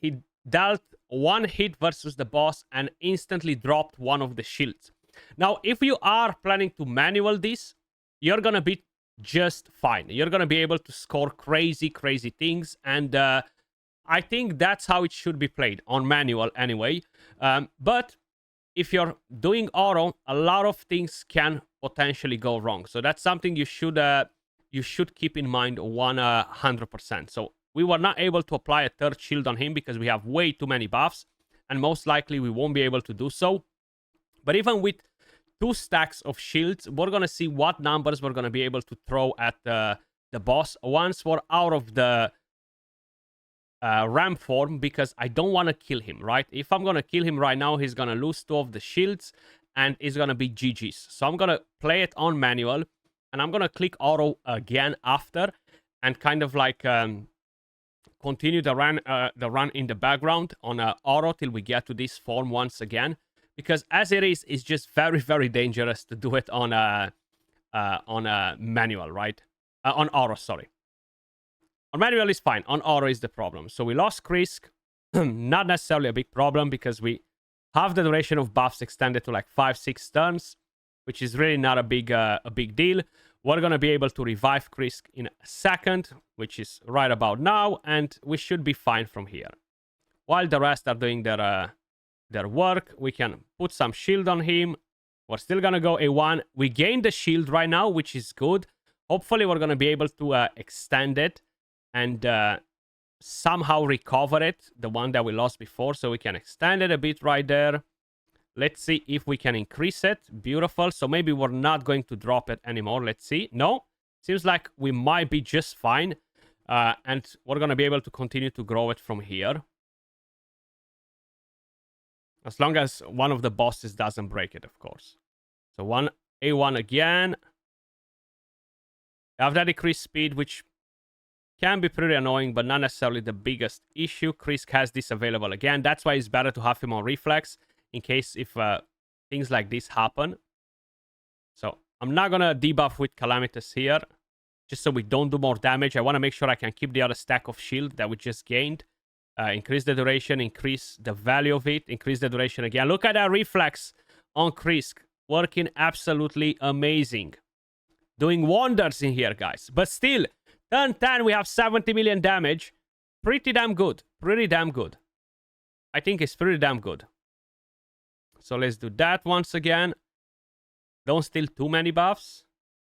he dealt 1 hit versus the boss and instantly dropped one of the shields. Now, if you are planning to manual this, you're going to be just fine. You're going to be able to score crazy, crazy things. And I think that's how it should be played, on manual anyway. But if you're doing auto, a lot of things can potentially go wrong. So that's something you should keep in mind 100%. So we were not able to apply a third shield on him because we have way too many buffs. And most likely we won't be able to do so. But even with 2 stacks of shields, we're going to see what numbers we're going to be able to throw at the boss once we're out of the ramp form, because I don't want to kill him, right? If I'm going to kill him right now, he's going to lose 2 of the shields and it's going to be GG's. So I'm going to play it on manual and I'm going to click auto again after and kind of like continue the run in the background on auto till we get to this form once again. Because as it is, it's just very, very dangerous to do it on a manual, right? On auto, sorry. On manual is fine. On auto is the problem. So we lost Krisk. Not necessarily a big problem because we have the duration of buffs extended to like 5-6 turns, which is really not a big deal. We're going to be able to revive Krisk in a second, which is right about now, and we should be fine from here. While the rest are doing their work, we can put some shield on him. We're still going to go A1. We gained the shield right now, which is good. Hopefully, we're going to be able to extend it and somehow recover it, the one that we lost before, so we can extend it a bit right there. Let's see if we can increase it. Beautiful. So maybe we're not going to drop it anymore. Let's see. No, seems like we might be just fine. And we're going to be able to continue to grow it from here. As long as one of the bosses doesn't break it, of course. So A1 again. I have that decreased speed, which can be pretty annoying, but not necessarily the biggest issue. Krisk has this available again. That's why it's better to have him on reflex in case if things like this happen. So I'm not going to debuff with Calamitous here, just so we don't do more damage. I want to make sure I can keep the other stack of shield that we just gained. Increase the duration, increase the value of it, increase the duration again. Look at that reflex on Krisk. Working absolutely amazing. Doing wonders in here, guys. But still, turn 10, we have 70 million damage. Pretty damn good. Pretty damn good. I think it's pretty damn good. So let's do that once again. Don't steal too many buffs.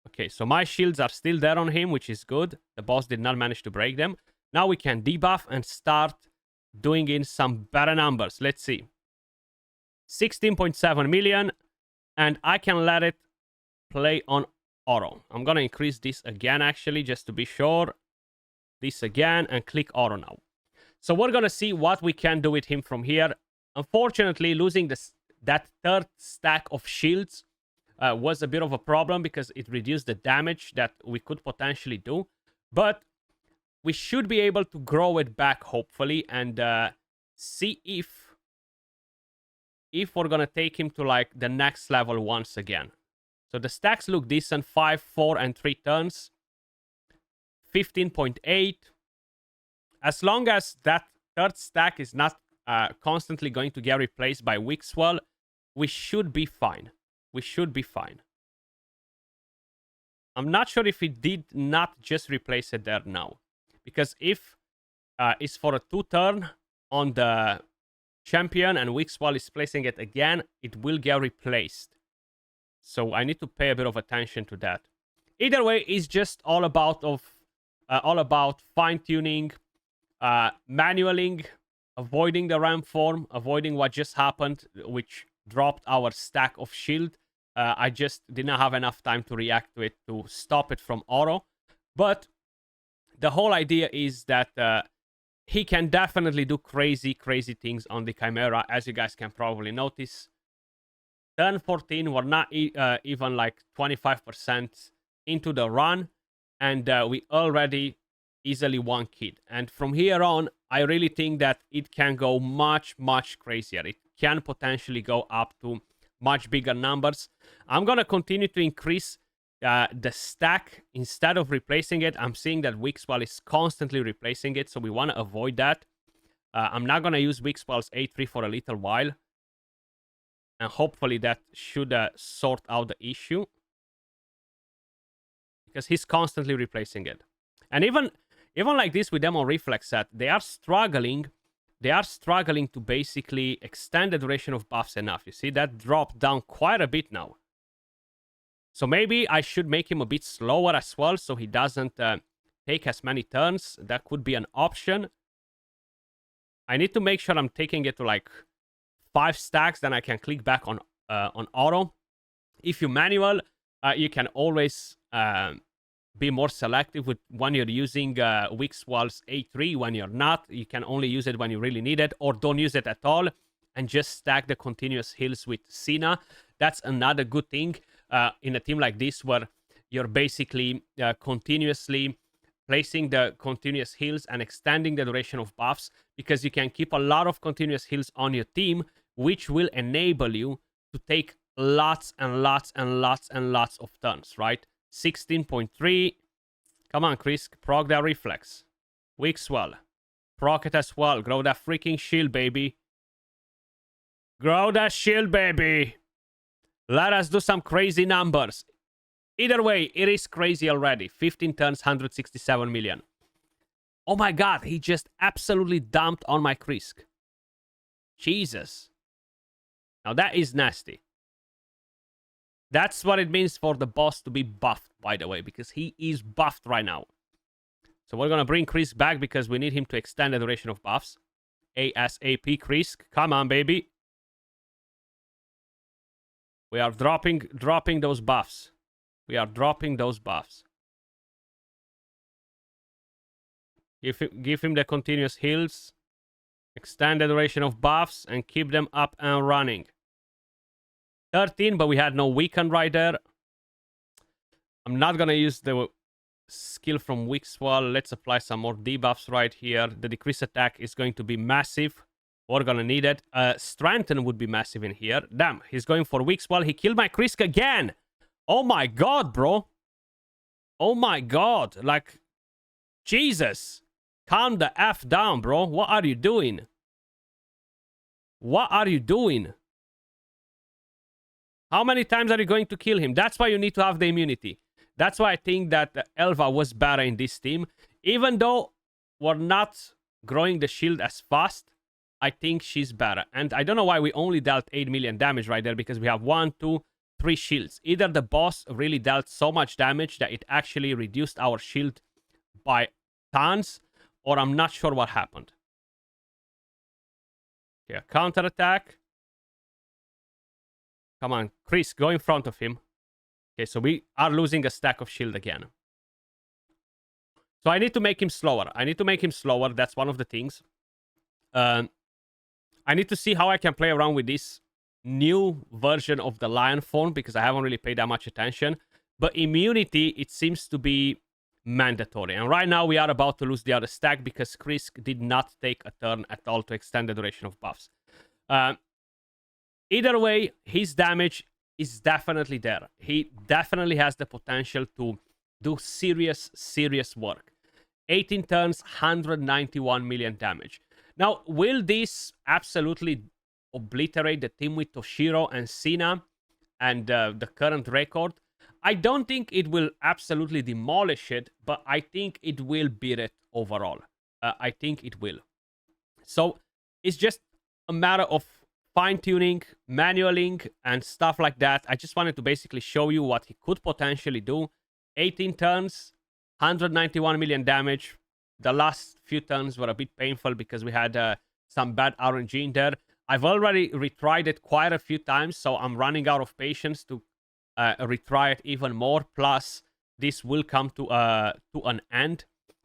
Okay, so my shields are still there on him, which is good. The boss did not manage to break them. Now we can debuff and start doing in some better numbers. Let's see. 16.7 million. And I can let it play on auto. I'm going to increase this again, actually, just to be sure. This again, and click auto now. So we're going to see what we can do with him from here. Unfortunately, losing that third stack of shields was a bit of a problem because it reduced the damage that we could potentially do. But we should be able to grow it back, hopefully, and see if we're going to take him to, like, the next level once again. So the stacks look decent. 5, 4, and 3 turns. 15.8. As long as that third stack is not constantly going to get replaced by weak swell, we should be fine. We should be fine. I'm not sure if it did not just replace it there now. Because if it's for a 2-turn on the champion and weak swell is placing it again, it will get replaced. So I need to pay a bit of attention to that. Either way, it's just all about fine-tuning, manualing, avoiding the ramp form, avoiding what just happened, which dropped our stack of shield. I just didn't have enough time to react to it to stop it from auto. But the whole idea is that he can definitely do crazy, crazy things on the Chimera, as you guys can probably notice. Turn 14, we're not even like 25% into the run, and we already easily won kid. And from here on, I really think that it can go much, much crazier. It can potentially go up to much bigger numbers. I'm going to continue to increase the stack instead of replacing it. I'm seeing that weak swell is constantly replacing it, so we want to avoid that. I'm not going to use weak swell's A3 for a little while. And hopefully that should sort out the issue. Because he's constantly replacing it. And even like this with them on reflex set, they are struggling. They are struggling to basically extend the duration of buffs enough. You see, that dropped down quite a bit now. So maybe I should make him a bit slower as well, so he doesn't take as many turns. That could be an option. I need to make sure I'm taking it to like 5 stacks, then I can click back on auto. If you manual, you can always be more selective with when you're using weak swell's A3. When you're not, you can only use it when you really need it, or don't use it at all and just stack the continuous heals with Cena. That's another good thing in a team like this where you're basically continuously placing the continuous heals and extending the duration of buffs, because you can keep a lot of continuous heals on your team, which will enable you to take lots and lots and lots and lots of turns, right? 16.3. Come on, Chris. Proc that reflex. Weak swell. Proc it as well. Grow that freaking shield, baby. Grow that shield, baby. Let us do some crazy numbers. Either way, it is crazy already. 15 turns, 167 million. Oh my god, he just absolutely dumped on my Krisk. Jesus. Now that is nasty. That's what it means for the boss to be buffed, by the way, because he is buffed right now. So we're gonna bring Krisk back because we need him to extend the duration of buffs. ASAP, Krisk. Come on, baby. We are dropping those buffs. We are dropping those buffs. Give him the continuous heals. Extend the duration of buffs and keep them up and running. 13, but we had no weaken right there. I'm not gonna use the skill from Weak Swell. Let's apply some more debuffs right here. The decrease attack is going to be massive. We're gonna need it. Strengthen would be massive in here. Damn, he's going for Weak Swell. He killed my Krisk again. Oh my god, bro. Oh my god. Like, Jesus. Calm the F down, bro. What are you doing? What are you doing? How many times are you going to kill him? That's why you need to have the immunity. That's why I think that Elva was better in this team. Even though we're not growing the shield as fast, I think she's better. And I don't know why we only dealt 8 million damage right there, because we have 1, 2, 3 shields. Either the boss really dealt so much damage that it actually reduced our shield by tons, or I'm not sure what happened. Okay, counterattack. Come on, Krisk, go in front of him. Okay, so we are losing a stack of shield again. So I need to make him slower. That's one of the things. I need to see how I can play around with this new version of the Lion form, because I haven't really paid that much attention. But immunity, it seems to be mandatory. And right now we are about to lose the other stack because Krisk did not take a turn at all to extend the duration of buffs. Either way, his damage is definitely there. He definitely has the potential to do serious work. 18 turns, 191 million damage. Now, will this absolutely obliterate the team with Toshiro and Sina and the current record? I don't think it will absolutely demolish it, but I think it will beat it overall. I think it will. So it's just a matter of fine-tuning, manualing, and stuff like that. I just wanted to basically show you what he could potentially do. 18 turns, 191 million damage. The last few turns were a bit painful because we had some bad RNG in there. I've already retried it quite a few times, so I'm running out of patience to retry it even more. Plus, this will come to an end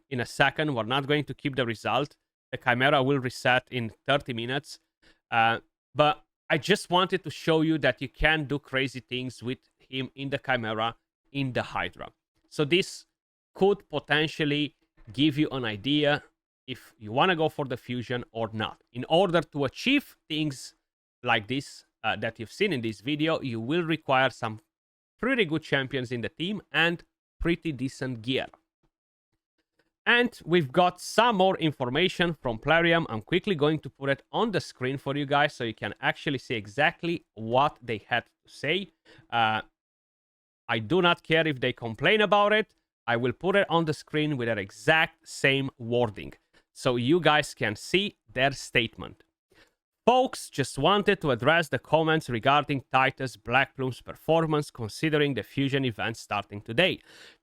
in a second. We're not going to keep the result. The Chimera will reset in 30 minutes. But I just wanted to show you that you can do crazy things with him in the Chimera, in the Hydra. So this could potentially give you an idea if you want to go for the fusion or not. In order to achieve things like this that you've seen in this video, you will require some pretty good champions in the team and pretty decent gear. And we've got some more information from Plarium. I'm quickly going to put it on the screen for you guys so you can actually see exactly what they had to say. I do not care if they complain about it. I will put it on the screen with their exact same wording so you guys can see their statement. Folks just wanted to address the comments regarding TITUS Blackplume's performance considering the fusion event starting today.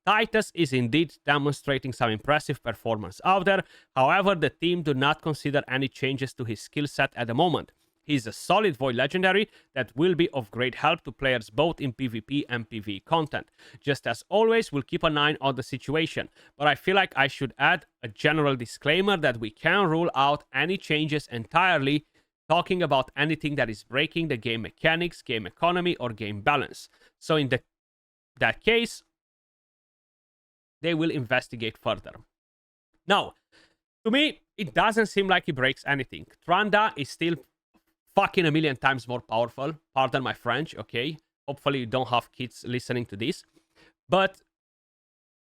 TITUS is indeed demonstrating some impressive performance out there, however the team do not consider any changes to his skill set at the moment. He is a solid Void Legendary that will be of great help to players both in PvP and PvE content. Just as always, we'll keep an eye on the situation, but I feel like I should add a general disclaimer that we can't rule out any changes entirely, talking about anything that is breaking the game mechanics, game economy, or game balance. So in that case, they will investigate further. Now, to me, it doesn't seem like he breaks anything. Tranda is still fucking a million times more powerful. Pardon my French, okay? Hopefully you don't have kids listening to this. But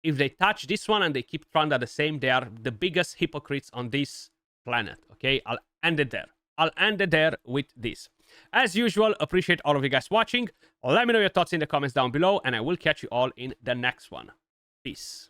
if they touch this one and they keep Tranda the same, they are the biggest hypocrites on this planet, okay? I'll end it there. I'll end it there with this. As usual, appreciate all of you guys watching. Let me know your thoughts in the comments down below, and I will catch you all in the next one. Peace.